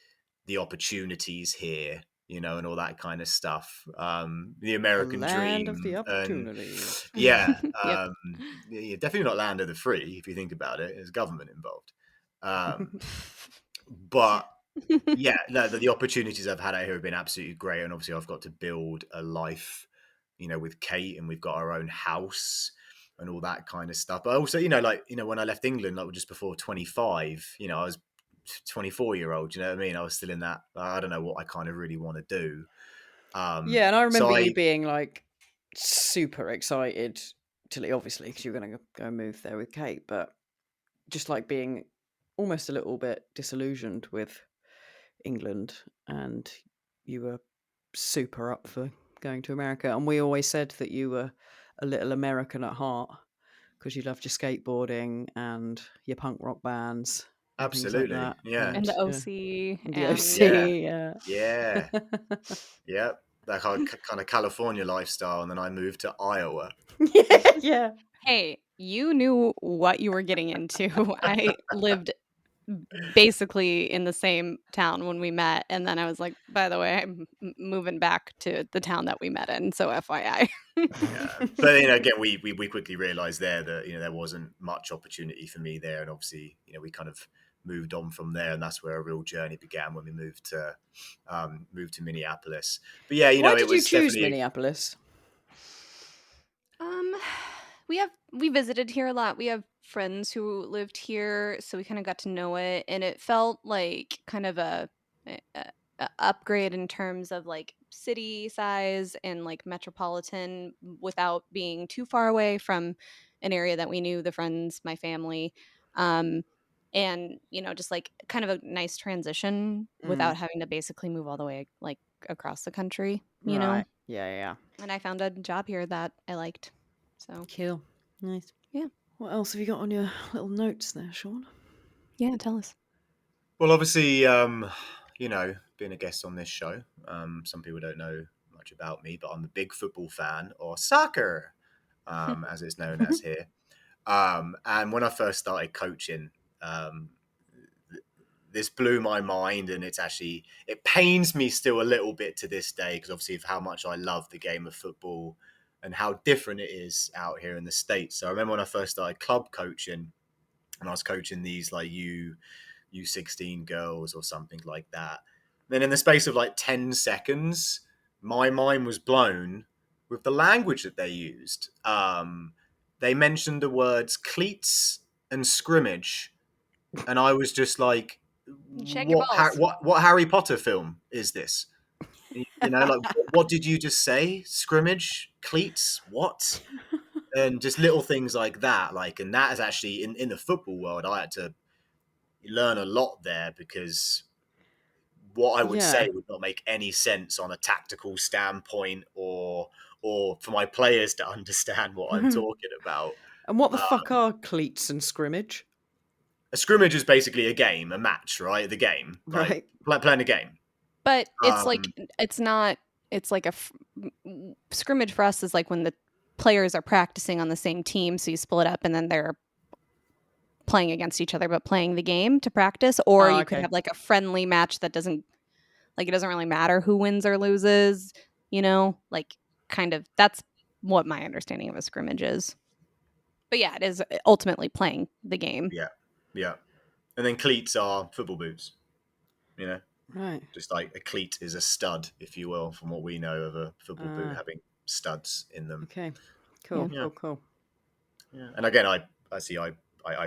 B: the opportunities here, and all that kind of stuff. The
C: The
B: American
C: land of the
B: dream, and
C: opportunities.
B: yeah,
A: Yep.
B: yeah, definitely not land of the free if you think about it. There's government involved, but yeah, no, the opportunities I've had out here have been absolutely great, and obviously I've got to build a life, with Kate, and we've got our own house and all that kind of stuff. But also, when I left England, like just before 25, I was 24-year-old. You know what I mean? I was still in that. I don't know what I kind of really want to do.
C: Yeah, and I
B: So
C: remember you
B: I
C: being like super excited till obviously because you're going to go move there with Kate, but just like being almost a little bit disillusioned with England, and you were super up for going to America. And we always said that you were a little American at heart because you loved your skateboarding and your punk rock bands and things like
B: absolutely,
C: that.
B: yeah,
A: And
C: And
A: the OC
C: the
A: and
B: yeah,
C: OC, yeah.
B: yeah. Yep, that kind of California lifestyle, and then I moved to Iowa.
C: Yeah, yeah.
A: hey, you knew what you were getting into. I lived basically in the same town when we met, and then I was like, by the way, I'm moving back to the town that we met in, so FYI.
B: Yeah, but again, we quickly realised there that there wasn't much opportunity for me there, and obviously we kind of moved on from there, and that's where a real journey began when we moved to Minneapolis. But yeah,
C: Why
B: it
C: did you
B: was
C: choose
B: definitely
C: Minneapolis?
A: Um, we visited here a lot. We have friends who lived here, so we kind of got to know it, and it felt like kind of a upgrade in terms of like city size and like metropolitan without being too far away from an area that we knew, the friends, my family. Um, and just like kind of a nice transition
C: Mm,
A: without having to basically move all the way like across the country.
C: right. Yeah, yeah.
A: And I found a job here that I liked. So,
C: Cool. Nice.
A: yeah.
C: What else have you got on your little notes there, Sean?
A: Yeah, tell us.
B: well, obviously, being a guest on this show. Some people don't know much about me, but I'm a big football fan, or soccer, as it's known as here. And when I first started coaching, um, this blew my mind, and it pains me still a little bit to this day because obviously of how much I love the game of football and how different it is out here in the States. So I remember when I first started club coaching, and I was coaching these like U16 girls or something like that. Then in the space of like 10 seconds, my mind was blown with the language that they used. They mentioned the words cleats and scrimmage, and I was just like,
A: Shake your balls.
B: what Harry Potter film is this? Like what did you just say? Scrimmage, cleats, what? And just little things like that. Like, and that is actually in the football world, I had to learn a lot there because what I would
C: Yeah.
B: say would not make any sense on a tactical standpoint or for my players to understand what I'm
C: And
B: talking about.
C: what the
B: Uh,
C: fuck are cleats and scrimmage?
B: a scrimmage is basically a game, a match, right? The game, like
C: Right.
B: playing a game.
A: But it's like
B: Um,
A: it's not it's like scrimmage for us is like when the players are practicing on the same team, so you split up and then they're playing against each other but playing the game to practice, or you could have like a friendly match that doesn't like it doesn't really matter who wins or loses, like kind of that's what my understanding of a scrimmage is. But yeah, it is ultimately playing the game.
B: Yeah. And then cleats are football boots,
C: Right.
B: Just like a cleat is a stud, if you will, from what we know of a football boot having studs in them.
C: Okay. Cool.
A: Yeah.
C: Cool.
B: Yeah. And again, I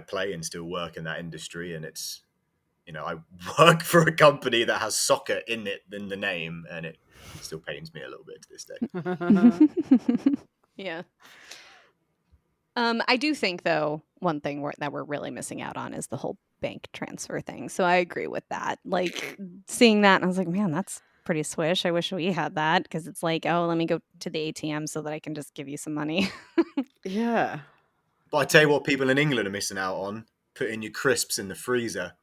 B: play and still work in that industry, and it's, I work for a company that has soccer in the name, and it still pains me a little bit to this day.
A: Yeah. I do think, though, one thing that we're really missing out on is the whole bank transfer thing. So I agree with that. Like seeing that, and I was like, man, that's pretty swish. I wish we had that, because it's like, oh, let me go to the ATM so that I can just give you some money.
C: Yeah.
B: But I tell you what, people in England are missing out on: putting your crisps in the freezer.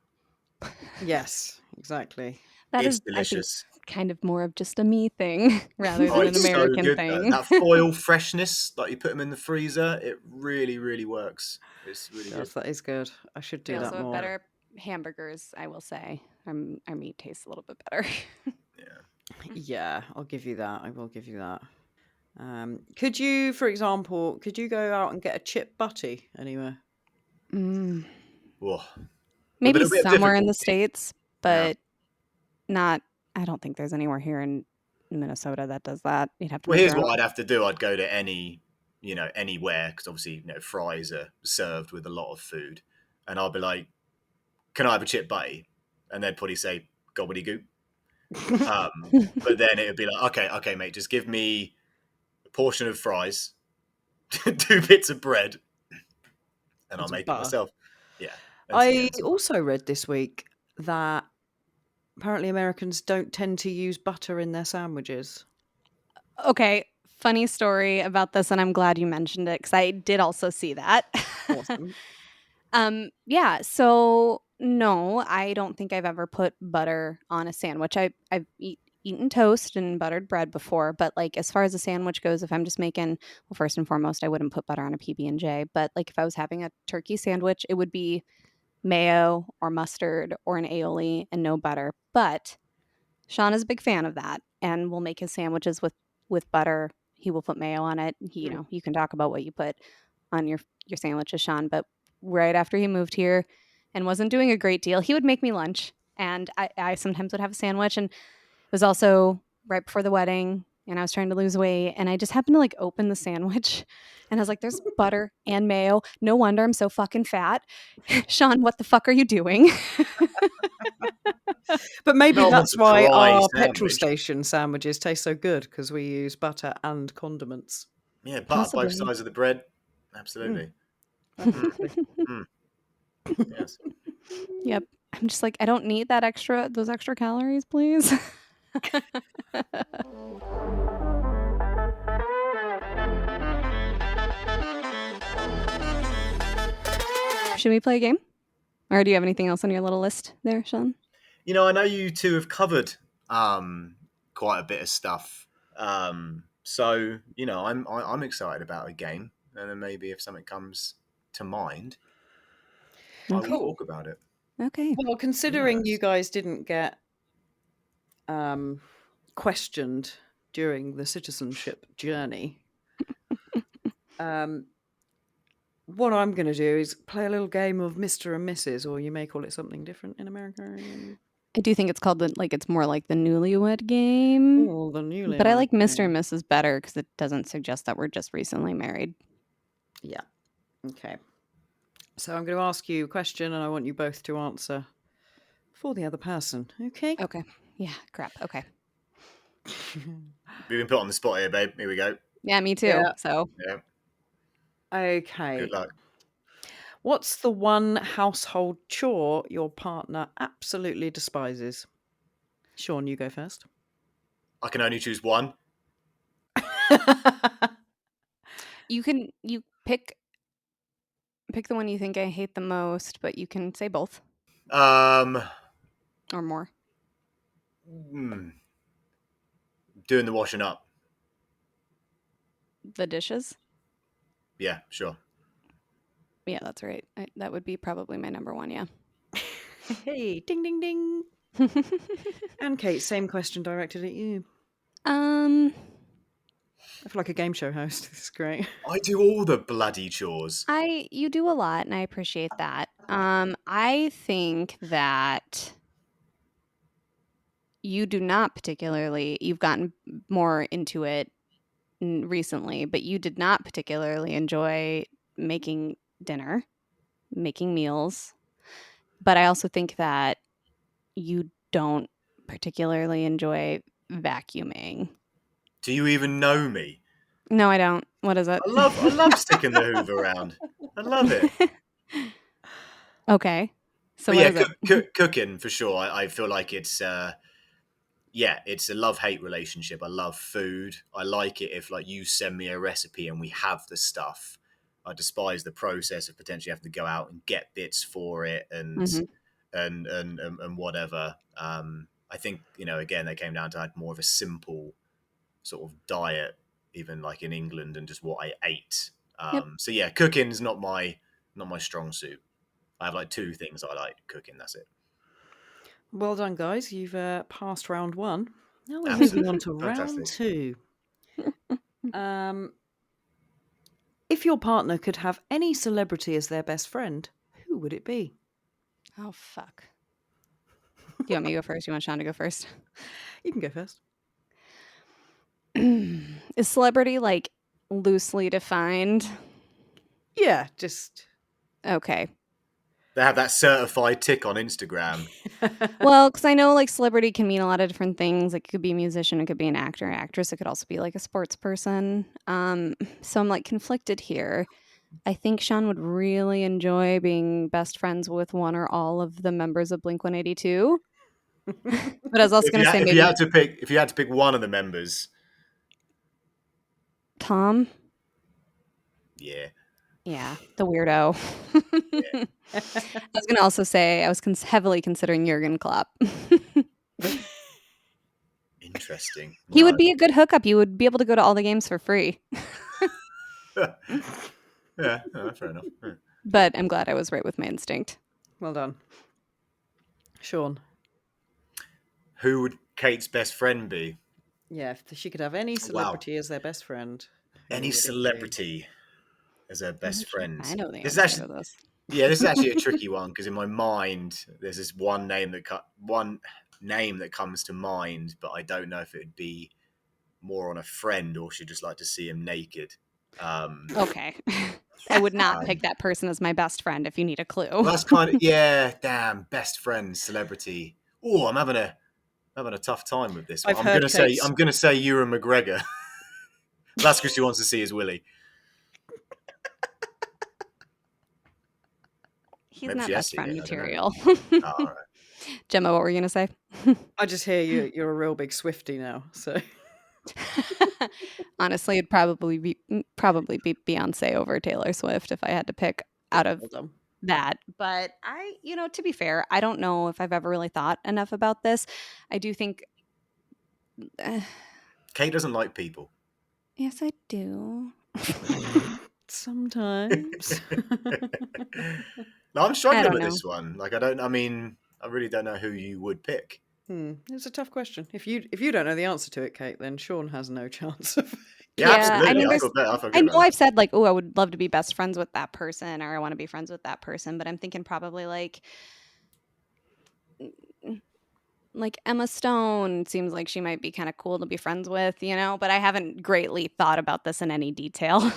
C: Yes, exactly.
A: That
B: It's
A: is, I think,
B: delicious.
A: kind of more of just a me thing rather than an
B: It's so
A: American
B: good
A: thing.
B: though. That foil freshness, like you put them in the freezer, it really, really works. It's really good.
C: Yes, that is good. I should
A: We
C: do that
A: also have
C: more.
A: better hamburgers, I will say. Our meat tastes a little bit better.
C: Yeah, I'll give you that. I will give you that. Could you, for example, go out and get a chip butty anywhere?
B: Whoa.
A: Maybe
B: With a bit of
A: somewhere in the
B: difficulty.
A: States, but not. I don't think there's anywhere here in Minnesota that does that. You'd have to
B: Well,
A: make
B: here's
A: your own.
B: what I'd have to do. I'd go to anywhere, because obviously, fries are served with a lot of food, and I'll be like, "Can I have a chip butty?" And they'd probably say, "Gobbledygook." But then it would be like, okay, mate, just give me a portion of fries, 2 bits of bread, and I'll
C: Some
B: make it
C: butter.
B: myself. Yeah.
C: I also read this week that apparently Americans don't tend to use butter in their sandwiches.
A: Okay, funny story about this, and I'm glad you mentioned it because I did also see that.
C: Awesome.
A: Yeah. So no, I don't think I've ever put butter on a sandwich. I've eaten toast and buttered bread before, but like as far as a sandwich goes, if I'm just making, well, first and foremost, I wouldn't put butter on a PB&J. But like if I was having a turkey sandwich, it would be mayo or mustard or an aioli and no butter. But Sean is a big fan of that and will make his sandwiches with butter. He will put mayo on it. You can talk about what you put on your sandwiches, Sean, but right after he moved here and wasn't doing a great deal, he would make me lunch, and I sometimes would have a sandwich. And it was also right before the wedding, and I was trying to lose weight, and I just happened to like open the sandwich, and I was like, "There's butter and mayo. No wonder I'm so fucking fat." Sean, what the fuck are you doing?
C: But maybe
B: No one wants
C: that's
B: a
C: why
B: dry
C: our petrol
B: sandwich.
C: station sandwiches taste so good, because we use butter and condiments.
B: Yeah, butter both
A: Possibly.
B: sides of the bread. Absolutely.
C: Absolutely.
B: Yes.
A: Yep. I'm just like, I don't need those extra calories, please. Should we play a game? Or do you have anything else on your little list there, Sean?
B: I know you two have covered quite a bit of stuff. So I'm excited about a game, and then maybe if something comes to mind, I will
A: Okay.
B: talk about it.
A: Okay.
C: Well, considering you
B: Yes.
C: guys didn't get questioned during the citizenship journey, what I'm going to do is play a little game of Mr. and Mrs., or you may call it something different in America.
A: I do think it's called it's more like the newlywed game.
C: Oh, the newlywed.
A: But I like Mr.
C: game.
A: and Mrs. better because it doesn't suggest that we're just recently married.
C: Yeah. Okay. So I'm going to ask you a question, and I want you both to answer for the other person. Okay.
A: Okay. Yeah, crap. Okay.
B: We've been put on the spot here, babe. Here we go.
A: Yeah, me too.
C: Yeah.
A: So
B: Yeah.
C: Okay.
B: Good luck.
C: What's the one household chore your partner absolutely despises? Sean, you go first.
B: I can only choose one.
A: you pick the one you think I hate the most, but you can say both
B: Um,
A: or more.
B: Doing the washing up.
A: The dishes?
B: Yeah, sure.
A: Yeah, that's right. That would be probably my number one, yeah.
C: Hey, ding, ding, ding. And Kate, same question directed at you.
A: um,
C: I feel like a game show host. This is great.
B: I do all the bloody chores.
A: you do a lot, and I appreciate that. I think that you do not particularly. You've gotten more into it recently, but you did not particularly enjoy making dinner, making meals. But I also think that you don't particularly enjoy vacuuming.
B: Do you even know me?
A: No, I don't. What is it?
B: I love sticking the Hoover around. I love it.
A: Okay. So
B: But
A: what
B: yeah,
A: is it?
B: cooking for sure. I feel like it's it's a love-hate relationship. I love food. I like it if like you send me a recipe and we have the stuff. I despise the process of potentially having to go out and get bits for it
A: Mhm.
B: and whatever. I think, again, they came down to I had more of a simple sort of diet, even like in England, and just what I ate.
A: Yep.
B: So yeah, cooking's not my strong suit. I have like two things I like cooking. That's it.
C: Well done, guys. You've passed round one. Now we're moving on
B: Absolutely
C: to round
B: fantastic.
C: two. If your partner could have any celebrity as their best friend, who would it be?
A: Oh fuck. Do you want me to go first? You want Sean to go first?
C: You can go first.
A: Is celebrity like loosely defined?
C: Yeah, just.
A: Okay.
B: They have that certified tick on Instagram.
A: Well, because I know like celebrity can mean a lot of different things. Like it could be a musician, it could be an actor, actress. It could also be like a sports person. So I'm like conflicted here. I think Sean would really enjoy being best friends with one or all of the members of Blink 182. But I was also going to say
B: If you
A: maybe
B: had to pick one of the members,
A: Tom.
B: yeah,
A: Yeah, the weirdo. I was going to also say I was heavily considering Jurgen Klopp.
B: interesting.
A: He would
B: No,
A: be a good hookup. You would be able to go to all the games for free.
B: yeah, no, fair enough. Yeah.
A: But I'm glad I was right with my instinct.
C: Well done. Sean.
B: Who would Kate's best friend be?
C: Yeah, if she could have any
B: Wow,
C: celebrity as their best friend, who
B: any
C: would it be?
B: celebrity as her best friend.
A: I know the
B: This is
A: answer
B: actually,
A: to this.
B: yeah, this is actually a tricky one because in my mind there's this one name that comes to mind, but I don't know if it'd be more on a friend or should just like to see him naked.
A: Okay. I would not
B: Um,
A: pick that person as my best friend if you need a clue.
B: well, that's kind of damn best friend celebrity. Oh, I'm having a tough time with this one.
C: I've heard Kate's.
B: I'm gonna say Ewan McGregor. That's because she wants to see his willy.
A: He's
B: Maybe
A: not
B: she has
A: best
B: seen
A: friend
B: it. I don't know.
A: material.
B: Oh, all right.
A: Gemma, what were you going to say?
C: I just hear you're a real big Swiftie now. So
A: Honestly, it'd probably be Beyonce over Taylor Swift if I had to pick out of
C: well done.
A: that. But to be fair, I don't know if I've ever really thought enough about this. I do think,
B: Kate doesn't like people.
A: yes, I do.
C: Sometimes.
B: No, I'm
A: I
B: struggling
A: don't
B: with
A: know.
B: this one. I really don't know who you would pick.
C: It's a tough question. If you don't know the answer to it, Kate, then Sean has no chance of.
B: Yeah,
A: Yeah, I
B: absolutely.
A: mean,
B: I feel better. I feel
A: I
B: good
A: know
B: about
A: I've said like, oh, I would love to be best friends with that person, or I want to be friends with that person, but I'm thinking probably like Emma Stone seems like she might be kind of cool to be friends with, but I haven't greatly thought about this in any detail.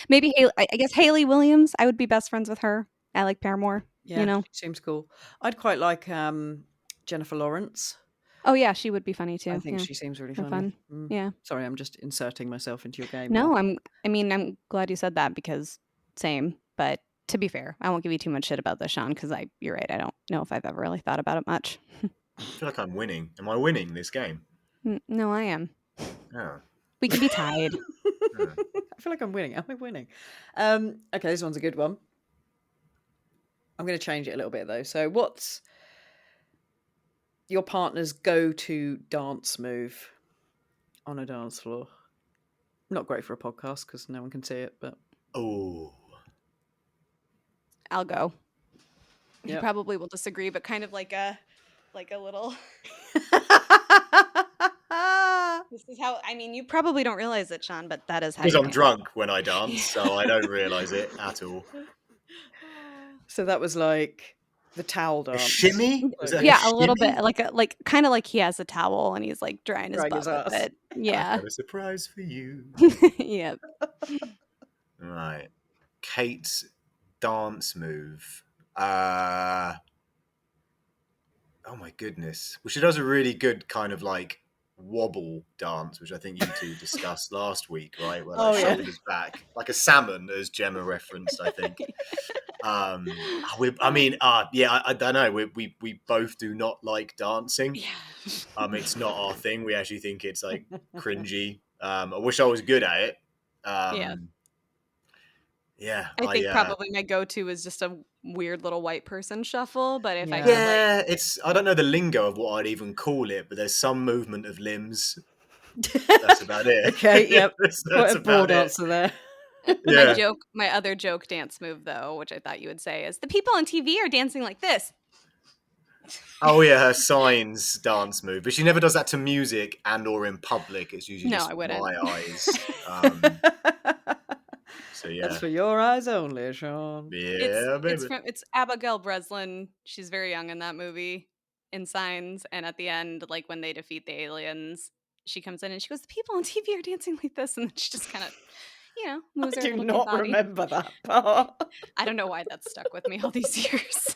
A: Maybe I guess Haley Williams, I would be best friends with her. I like Paramore,
C: Yeah, she seems cool. I'd quite like Jennifer Lawrence.
A: Oh yeah, she would be funny
C: I
A: too.
C: think
A: Yeah,
C: she seems really
A: and
C: funny.
A: fun. Yeah.
C: Sorry, I'm just inserting myself into your game now.
A: No, I'm glad you said that because same, but to be fair, I won't give you too much shit about this, Sean, because you're right. I don't know if I've ever really thought about it much.
B: I feel like I'm winning. Am I winning this game?
A: No, I am.
B: Oh.
A: We can be tied.
C: I feel like I'm winning. Am I winning? Okay, this one's a good one. I'm going to change it a little bit though. So, what's your partner's go-to dance move? on a dance floor. Not great for a podcast because no one can see it, but
B: Oh,
A: I'll go. He
C: Yep.
A: probably will disagree, but kind of like a little. This is how. I mean, you probably don't realize it, Sean, but that is how
B: because
A: you
B: I'm
A: dance.
B: drunk when I dance, so I don't realise it at all.
C: So that was like the towel
B: A
C: dance.
B: shimmy? Was that
A: Yeah,
B: a
A: a little
B: shimmy?
A: bit, like kind of like he has a towel and he's like drying his
C: Drying
A: butt
C: his
A: with
C: ass.
A: it.
B: I
A: Yeah,
B: got a surprise for you.
A: yeah.
B: Right. Kate's dance move. Oh my goodness. Well, she does a really good kind of like wobble dance, which I think you two discussed last week, right? Where like
C: Oh, yeah.
B: shoulders back, like a salmon, as Gemma referenced, I think. I don't know. We both do not like dancing.
A: Yeah.
B: It's not our thing. We actually think it's like cringy. I wish I was good at it.
A: Yeah.
B: Yeah,
A: I think probably my go-to is just a weird little white person shuffle, but if I could like
B: yeah, it's I don't know the lingo of what I'd even call it, but there's some movement of limbs. That's about it.
C: Okay, yep.
B: that's
C: Quite a broad
B: about it.
C: answer there.
B: Yeah.
A: my other joke dance move though, which I thought you would say is the people on TV are dancing like this.
B: Oh yeah, her signs dance move, but she never does that to music and or in public. It's usually
A: No,
B: just
A: I
B: for
A: wouldn't.
B: my eyes. So yeah,
C: That's for your eyes only, Sean.
B: yeah, baby.
A: It's Abigail Breslin. She's very young in that movie in Signs, and at the end, like when they defeat the aliens, she comes in and she goes, "The people on TV are dancing like this," and then she just kind of, moves
C: I
A: her
C: do
A: little
C: not
A: body.
C: remember that part.
A: I don't know why that's stuck with me all these years.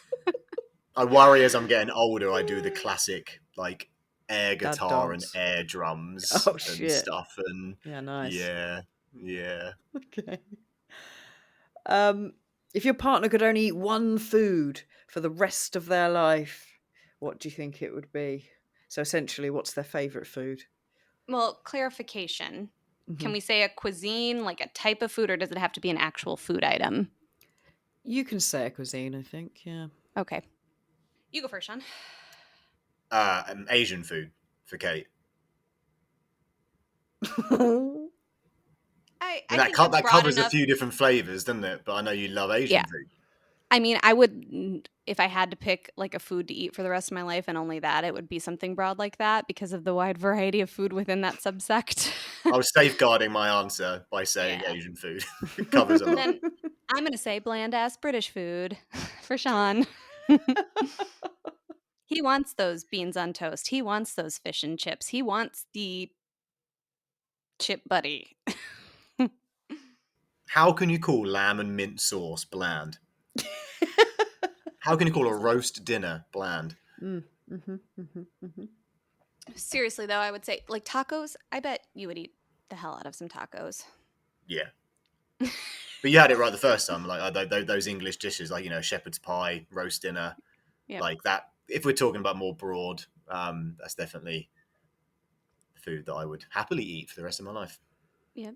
B: I worry as I'm getting older. I do the classic like air
C: Dad
B: guitar and
C: dance.
B: air drums
C: Oh,
B: and
C: shit.
B: stuff, and
C: Yeah, nice.
B: yeah.
C: Okay. If your partner could only eat one food for the rest of their life, what do you think it would be? So essentially, what's their favourite food?
A: Well, clarification. Can
C: Mhm.
A: we say a cuisine, like a type of food, or does it have to be an actual food item?
C: You can say a cuisine, I think, yeah.
A: Okay. You go first, Sean.
B: Asian food for Kate.
A: I think that's
B: That
A: broad
B: covers a
A: enough.
B: few different flavors, doesn't it? But I know you love Asian
A: Yeah.
B: food.
A: I mean, I would, if I had to pick like a food to eat for the rest of my life and only that, it would be something broad like that because of the wide variety of food within that subsect.
B: I was safeguarding my answer by saying
A: Yeah.
B: Asian food. It covers a lot.
A: Then I'm going to say bland ass British food for Sean. He wants those beans on toast. He wants those fish and chips. He wants the chip buddy.
B: How can you call lamb and mint sauce bland? How can you call a roast dinner bland?
A: Seriously, though, I would say like tacos. I bet you would eat the hell out of some tacos.
B: Yeah. But you had it right the first time. Like those English dishes, like shepherd's pie, roast dinner,
A: Yep.
B: like that. If we're talking about more broad, that's definitely food that I would happily eat for the rest of my life.
A: Yep.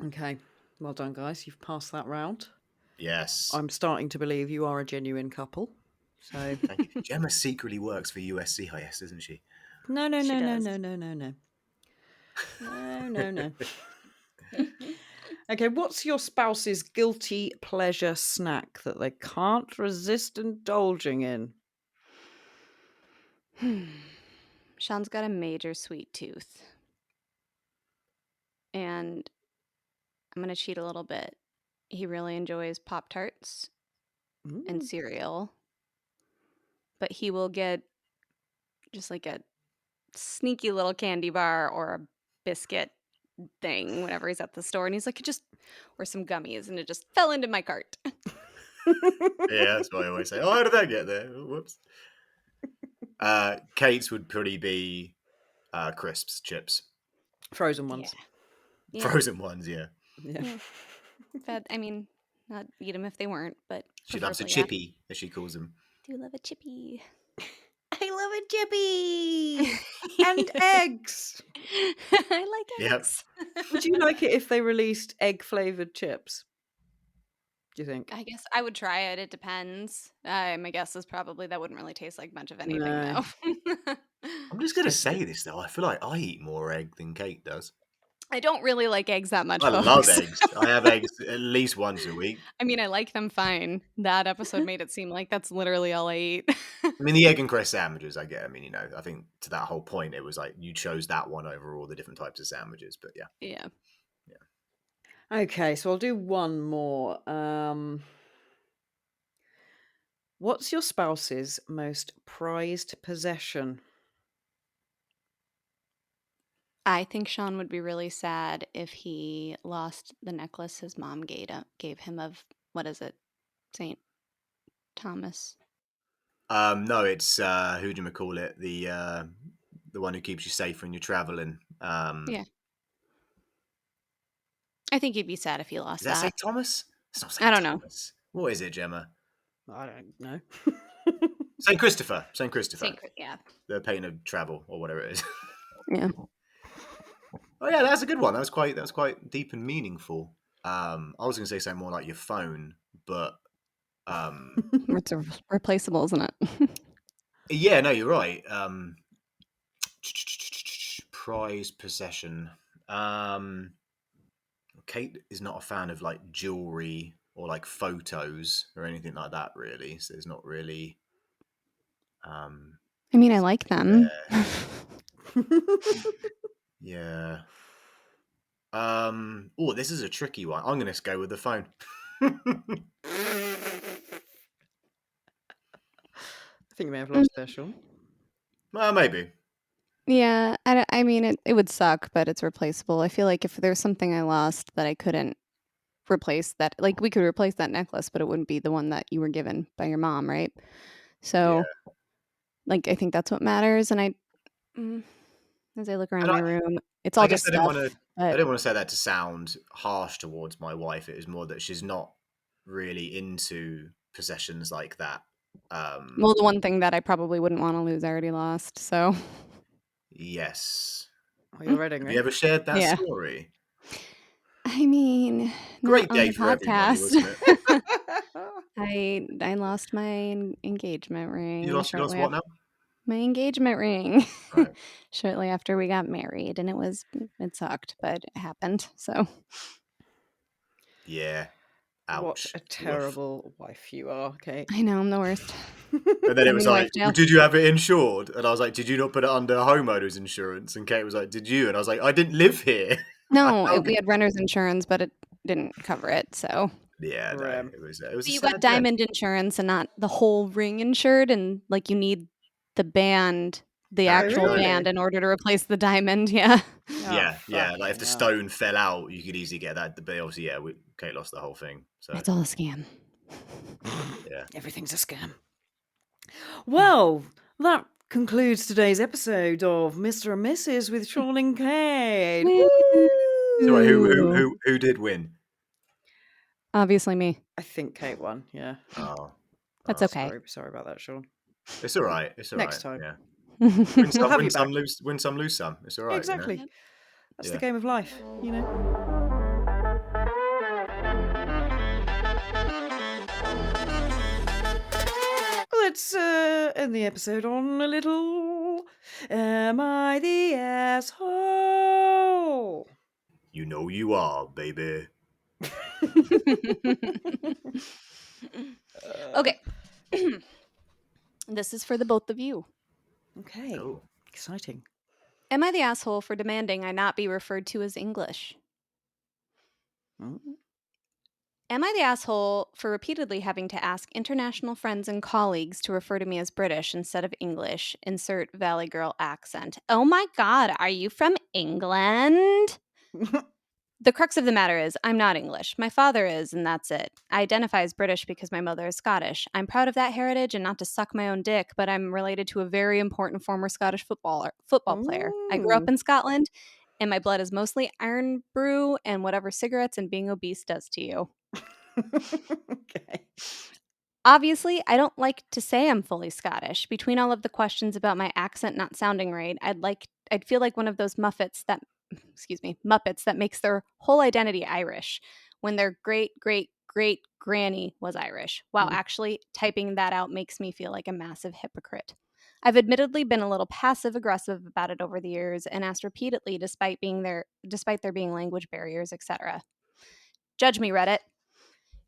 C: Okay, well done, guys. You've passed that round.
B: Yes.
C: I'm starting to believe you are a genuine couple. So
B: Thank you. Gemma secretly works for USCIS, doesn't she?
C: no.
A: She
C: No. Okay, what's your spouse's guilty pleasure snack that they can't resist indulging in?
A: Sean's got a major sweet tooth. And I'm going to cheat a little bit. He really enjoys Pop-Tarts and cereal. But he will get just like a sneaky little candy bar or a biscuit thing whenever he's at the store. And he's like, or some gummies. And it just fell into my cart.
B: Yeah, that's what I always say. Oh, how did that get there? Oh, whoops. Kate's would probably be crisps, chips.
C: Frozen ones.
A: Yeah.
B: Frozen ones, yeah.
C: Yeah.
A: I mean, not eat them if they weren't, but
B: She loves a
A: preferably,
B: chippy, as she calls them.
A: do love a chippy.
C: I love a chippy and eggs.
A: I like
B: Yep.
A: eggs.
C: Would you like it if they released egg-flavored chips? Do you think?
A: I guess I would try it. It depends. My guess is probably that wouldn't really taste like much of anything,
C: No.
A: though.
B: I'm just going to say this, though. I feel like I eat more egg than Kate does.
A: I don't really like eggs that much,
B: I love
A: folks.
B: eggs. I have eggs at least once a week.
A: I mean, I like them fine. That episode made it seem like that's literally all I eat.
B: I mean, the egg and cress sandwiches, I get. I mean, I think to that whole point, it was like you chose that one over all the different types of sandwiches. But yeah.
A: Yeah.
C: Okay, so I'll do one more. What's your spouse's most prized possession?
A: I think Sean would be really sad if he lost the necklace his mom gave him of, what is it? St. Thomas.
B: No, it's who do you call it? The one who keeps you safe when you're traveling.
A: Yeah. I think he'd be sad if he lost
B: Is that St. Thomas? It's not St.
A: I don't know.
B: Thomas. What is it, Gemma?
C: I don't know.
B: St. Christopher. St. Christopher.
A: Yeah.
B: The pain of travel or whatever it is.
A: Yeah.
B: Oh yeah, that's a good one. That was quite deep and meaningful. I was going to say something more like your phone, but
A: It's replaceable, isn't it?
B: yeah, no, you're right. Prized possession. Kate is not a fan of like jewelry or like photos or anything like that, really. So there's not really.
A: I mean, I like them.
B: Yeah. Oh, this is a tricky one. I'm going to go with the phone.
C: I think you may have lost there, Sean.
B: Well, maybe.
A: Yeah, I mean, it would suck, but it's replaceable. I feel like if there's something I lost that I couldn't replace, that like we could replace that necklace, but it wouldn't be the one that you were given by your mom, right? So, like, I think that's what matters. And as I look around my room, it's all just stuff.
B: I didn't want to say that to sound harsh towards my wife. It is more that she's not really into possessions like that.
A: Well, the one thing that I probably wouldn't want to lose, I already lost. So,
B: yes.
C: Oh, you're ready.
B: Have you ever shared that story?
A: I mean,
B: great
A: not
B: day
A: on the
B: for everybody,
A: podcast.
B: wasn't it?
A: I lost my engagement ring.
B: You lost what now?
A: My engagement ring.
B: Right.
A: Shortly after we got married, and it sucked, but it happened. So
B: yeah. Ouch.
C: What a terrible wife you are, Kate.
A: I know, I'm the worst.
B: And then it was like, well, did you have it insured? And I was like, did you not put it under homeowners insurance? And Kate was like, did you? And I was like, I didn't live here.
A: No, we had renter's insurance, but it didn't cover it. So
B: yeah, no, it was.
A: So you got diamond insurance and not the whole ring insured, and like you need the band, the actual band, in order to replace the diamond. Yeah.
B: Yeah. Like if the stone fell out, you could easily get that. But obviously, Kate lost the whole thing. So
A: it's all a scam.
C: Yeah, everything's a scam. Well, that concludes today's episode of Mr. and Mrs. with Sean and Kate.
B: Sorry, who did win?
A: Obviously me.
C: I think Kate won. Yeah.
B: Oh,
A: that's okay.
C: Sorry about that, Sean.
B: It's all right. It's all right.
C: Next time.
B: Yeah. Win some, lose some. It's all right.
C: Exactly.
B: You know?
C: That's the game of life, you know. Let's end the episode on a little Am I the Asshole?
B: You know you are, baby.
A: Okay. This is for the both of you.
C: Okay. Oh. Exciting.
A: Am I the asshole for demanding I not be referred to as English? Am I the asshole for repeatedly having to ask international friends and colleagues to refer to me as British instead of English? Insert Valley Girl accent. Oh my God, are you from England? The crux of the matter is, I'm not English. My father is, and that's it. I identify as British because my mother is Scottish. I'm proud of that heritage, and not to suck my own dick, but I'm related to a very important former Scottish football player. I grew up in Scotland, and my blood is mostly iron brew and whatever cigarettes and being obese does to you.
C: Okay.
A: Obviously, I don't like to say I'm fully Scottish. Between all of the questions about my accent not sounding right, I'd feel like one of those Muppets that makes their whole identity Irish when their great granny was Irish. Wow, actually typing that out makes me feel like a massive hypocrite. I've admittedly been a little passive aggressive about it over the years and asked repeatedly despite there being language barriers, etc. Judge me, Reddit.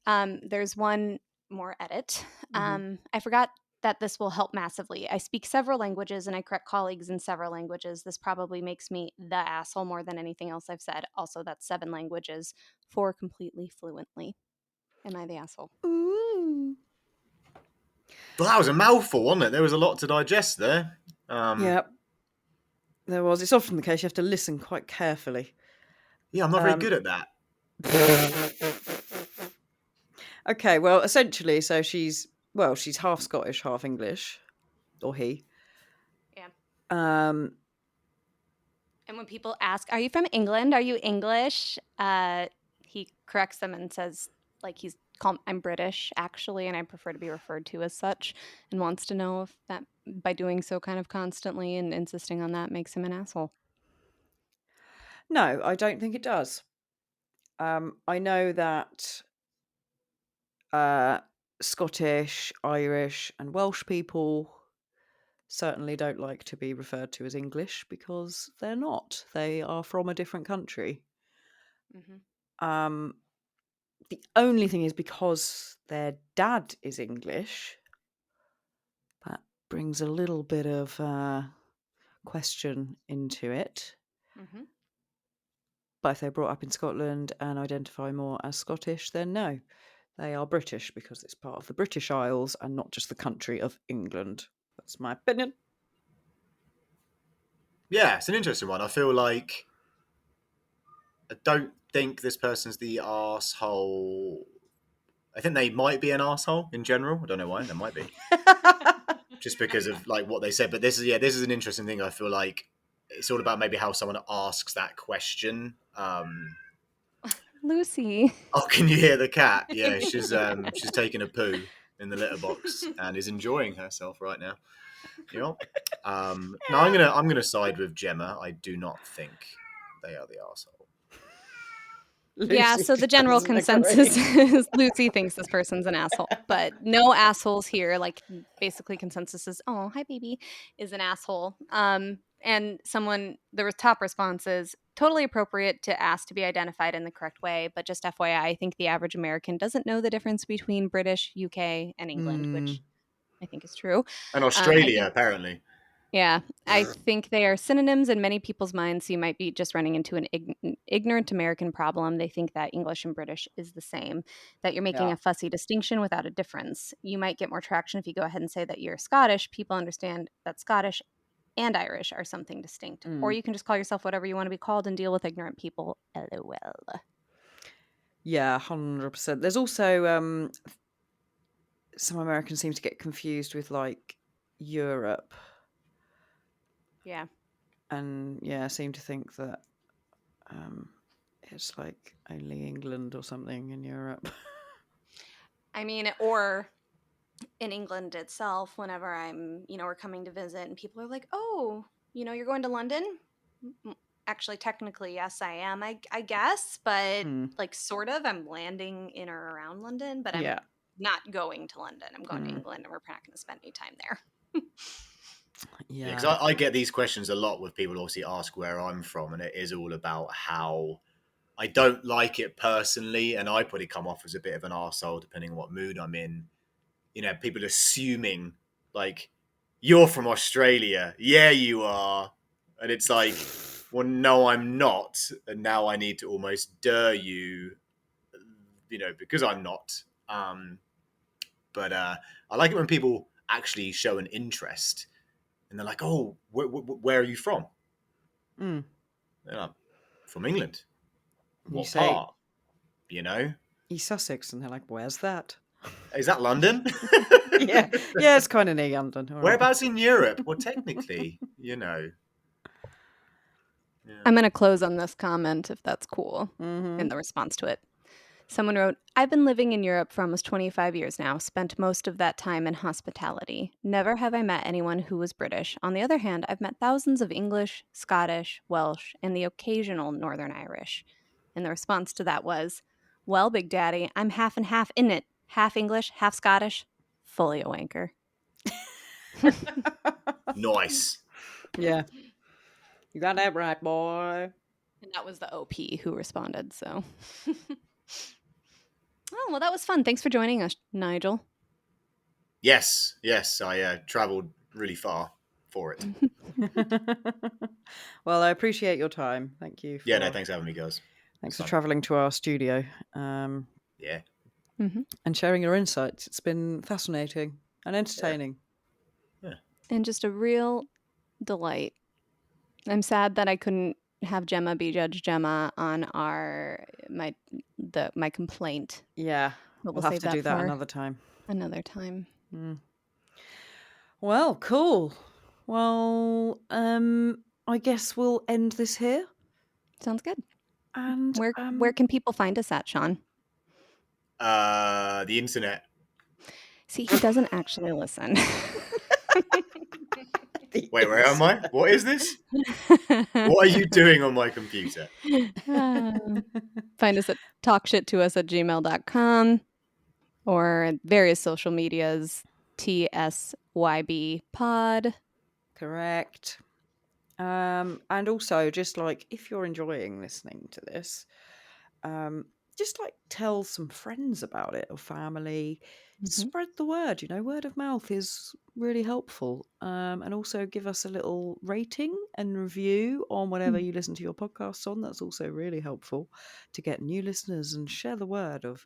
A: There's one more edit. I forgot that this will help massively. I speak several languages and I correct colleagues in several languages. This probably makes me the asshole more than anything else I've said. Also, that's 7 languages, 4 completely fluently. Am I the asshole?
C: Ooh.
B: Well, that was a mouthful, wasn't it? There was a lot to digest there.
C: Yeah, there was. It's often the case you have to listen quite carefully.
B: Yeah, I'm not very good at that.
C: Okay, well, essentially, so she's half Scottish, half English, or he.
A: Yeah.
C: Um,
A: And when people ask, "Are you from England? Are you English?" He corrects them and says, like, I'm British, actually, and I prefer to be referred to as such, and wants to know if that, by doing so kind of constantly and insisting on that, makes him an asshole.
C: no, I don't think it does. I know that Scottish, Irish, and Welsh people certainly don't like to be referred to as English because they're not. They are from a different country.
A: Mm-hmm.
C: The only thing is because their dad is English, that brings a little bit of question into it.
A: Mm-hmm.
C: But if they're brought up in Scotland and identify more as Scottish, then no, they are British because it's part of the British Isles and not just the country of England. That's my opinion.
B: Yeah, it's an interesting one. I feel like I don't think this person's the arsehole. I think they might be an arsehole in general. I don't know why. They might be. Just because of like what they said. But this is an interesting thing. I feel like it's all about maybe how someone asks that question.
A: Lucy.
B: Oh, can you hear the cat? Yeah, she's taking a poo in the litter box and is enjoying herself right now. You know? No, I'm gonna side with Gemma. I do not think they are the arsehole.
A: Yeah,
C: Lucy
A: so the general
C: doesn't
A: consensus
C: agree.
A: is Lucy thinks this person's an asshole, but no assholes here. Like, basically, consensus is, "Oh, hi, baby," is an asshole. And the top response is totally appropriate to ask to be identified in the correct way, but just FYI, I think the average American doesn't know the difference between British, UK, and England, which I think is true.
B: And
A: I
B: Australia,
A: think
B: apparently.
A: Yeah, I think they are synonyms in many people's minds. So you might be just running into an ignorant American problem. They think that English and British is the same, that you're making
C: Yeah.
A: a fussy distinction without a difference. You might get more traction if you go ahead and say that you're Scottish. People understand that Scottish and Irish are something distinct. Or you can just call yourself whatever you want to be called and deal with ignorant people. LOL.
C: Yeah, 100%. There's also some Americans seem to get confused with like Europe
A: Yeah.
C: and seem to think that it's like only England or something in Europe.
A: I mean, or in England itself, whenever we're coming to visit and people are like, "Oh, you're going to London?" Actually, technically, yes, I am, I guess, but like sort of, I'm landing in or around London, but I'm
C: Yeah.
A: not going to London. I'm going to
C: Mm.
A: England and we're not going to spend any time there.
B: Yeah,
C: Yeah.
B: because I get these questions a lot with people obviously ask where I'm from, and it is all about how I don't like it personally, and I probably come off as a bit of an arsehole depending on what mood I'm in. People assuming like you're from Australia. Yeah, you are. And it's like, well, no, I'm not. And now I need to almost dare you, because I'm not. But I like it when people actually show an interest and they're like, oh, where are you from?
C: Mm.
B: "I'm from England.
C: You
B: What
C: say
B: part? You know?
C: East Sussex, and they're like, "Where's that?"
B: Is that London?
C: yeah, it's kind of near London. All right.
B: Whereabouts in Europe? Well, technically, Yeah.
A: I'm going to close on this comment if that's cool in the response to it. Someone wrote, "I've been living in Europe for almost 25 years now, spent most of that time in hospitality. Never have I met anyone who was British. On the other hand, I've met thousands of English, Scottish, Welsh, and the occasional Northern Irish." And the response to that was, "Well, Big Daddy, I'm half and half in it. Half English, half Scottish, fully a wanker."
B: Nice.
C: Yeah. You got that right, boy.
A: And that was the OP who responded, so. Oh, well, that was fun. Thanks for joining us, Nigel.
B: Yes. I travelled really far for it.
C: Well, I appreciate your time. Thank you.
B: Yeah, no, thanks for having me, guys.
C: Thanks
B: It's
C: for
B: fun.
C: travelling to our studio
B: Yeah.
C: and sharing your insights. It's been fascinating and entertaining.
A: And just a real delight. I'm sad that I couldn't have Gemma be Judge Gemma on my complaint.
C: Yeah.
A: But
C: We'll have
A: save
C: to do that
A: for
C: another time.
A: another time.
C: Well, cool. Well, I guess we'll end this here.
A: Sounds good.
C: And
A: Where can people find us at, Sean?
B: The internet.
A: See, he doesn't actually listen.
B: Wait, where am I? What is this? What are you doing on my computer?
A: Find us at talkshittous@gmail.com or various social medias, TSYB pod.
C: Correct. And also, just like if you're enjoying listening to this, just like tell some friends about it or family. Spread the word. Word of mouth is really helpful. And also give us a little rating and review on whatever you listen to your podcasts on. That's also really helpful to get new listeners and share the word of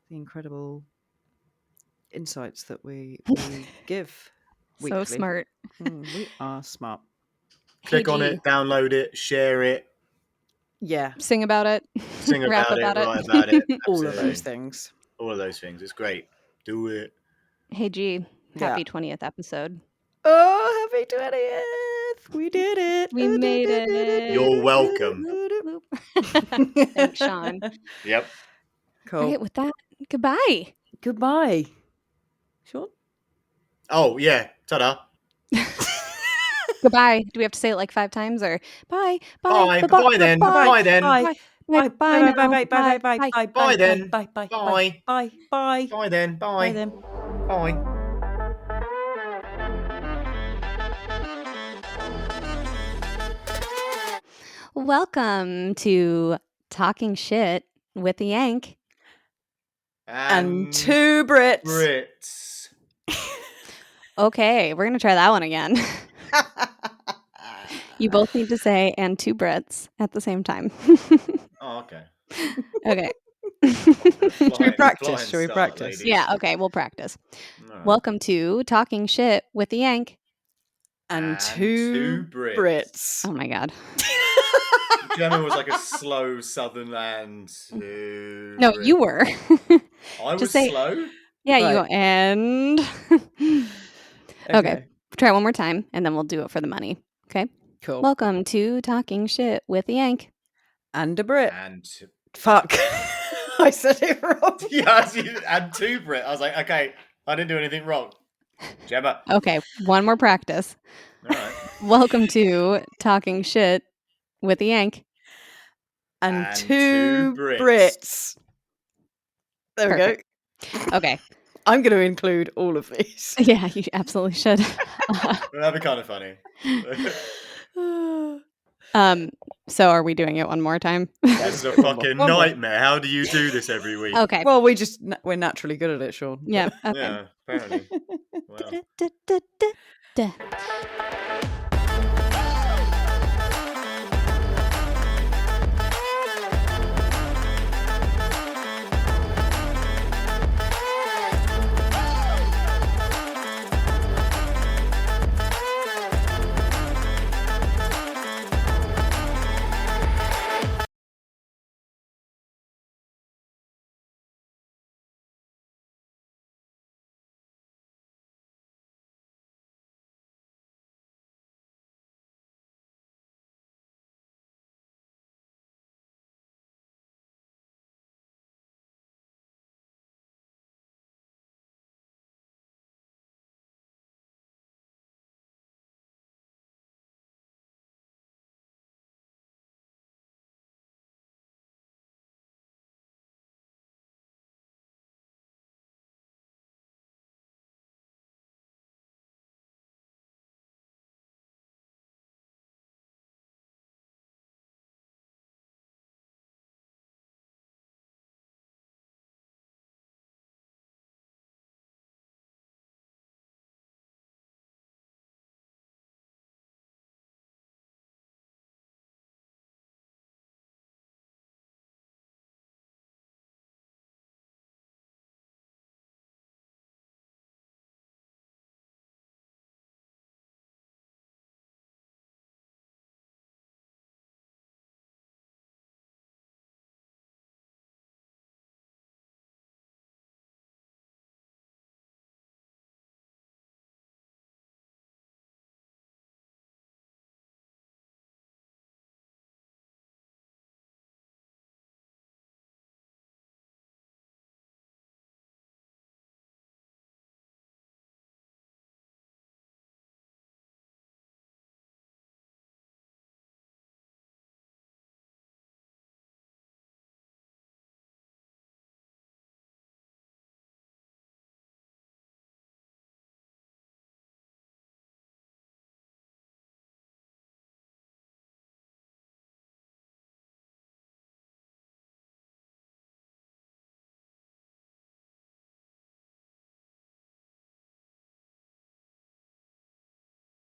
C: the incredible insights that we give weekly.
A: So smart.
C: We are smart.
B: Click on it, download it, share it.
C: Yeah.
A: Sing about it.
B: Sing
A: Rap
B: about it,
A: about
B: write about it.
C: All of those
B: Absolutely.
C: things.
B: All of those things. It's great. Do it.
A: Hey, G.
C: Yeah.
A: Happy 20th episode.
C: Oh, happy 20th. We did it.
A: We made it.
B: You're welcome.
A: Thanks, Sean.
B: Yep.
C: Cool.
A: All right, with that, goodbye.
C: Goodbye. Sean?
B: Oh, yeah. Ta-da.
A: Goodbye. Do we have to say it like 5 times or bye?
B: Bye. Bye then. Bye then.
C: Bye.
A: Bye.
C: Bye. Bye. Bye. Bye. Bye. Bye.
B: Bye then.
C: Bye. Bye.
B: Bye.
C: Bye. Bye.
B: Bye then.
C: Bye
B: Bye.
C: then.
B: Bye.
A: Welcome to Talking Shit with the Yank.
C: And 2 Brits.
B: Brits.
A: Okay, we're going to try that one again. You both need to say and 2 Brits at the same time.
B: Oh, okay.
A: Okay.
C: Should we practice?
B: Ladies.
A: Yeah, okay, we'll practice.
B: Right.
A: Welcome to Talking Shit with the Yank.
C: And 2 Brits.
A: Oh my God.
B: Gemma was like a slow southern land.
A: No, you were.
B: I was
A: Just say,
B: slow?
A: Yeah,
C: Right.
A: you go and. Okay. Try one more time and then we'll do it for the money. Okay.
C: Cool.
A: Welcome to Talking Shit with the Yank.
C: And a Brit.
B: And
C: Fuck. I said it wrong.
B: yeah, and 2 Brit. I was like, okay, I didn't do anything wrong. Gemma.
A: Okay, one more practice.
B: All right.
A: Welcome to Talking Shit with the Yank.
C: And 2 Brits. There
A: Perfect.
C: we go.
A: Okay.
C: I'm going to include all of these.
A: Yeah, you absolutely should.
B: That'd be kind of funny.
A: So are we doing it one more time?
B: This is a fucking nightmare. How do you do this every week?
A: Okay.
C: Well, we're naturally good at it, Sean.
A: Yeah. Okay.
B: Yeah, apparently. Wow.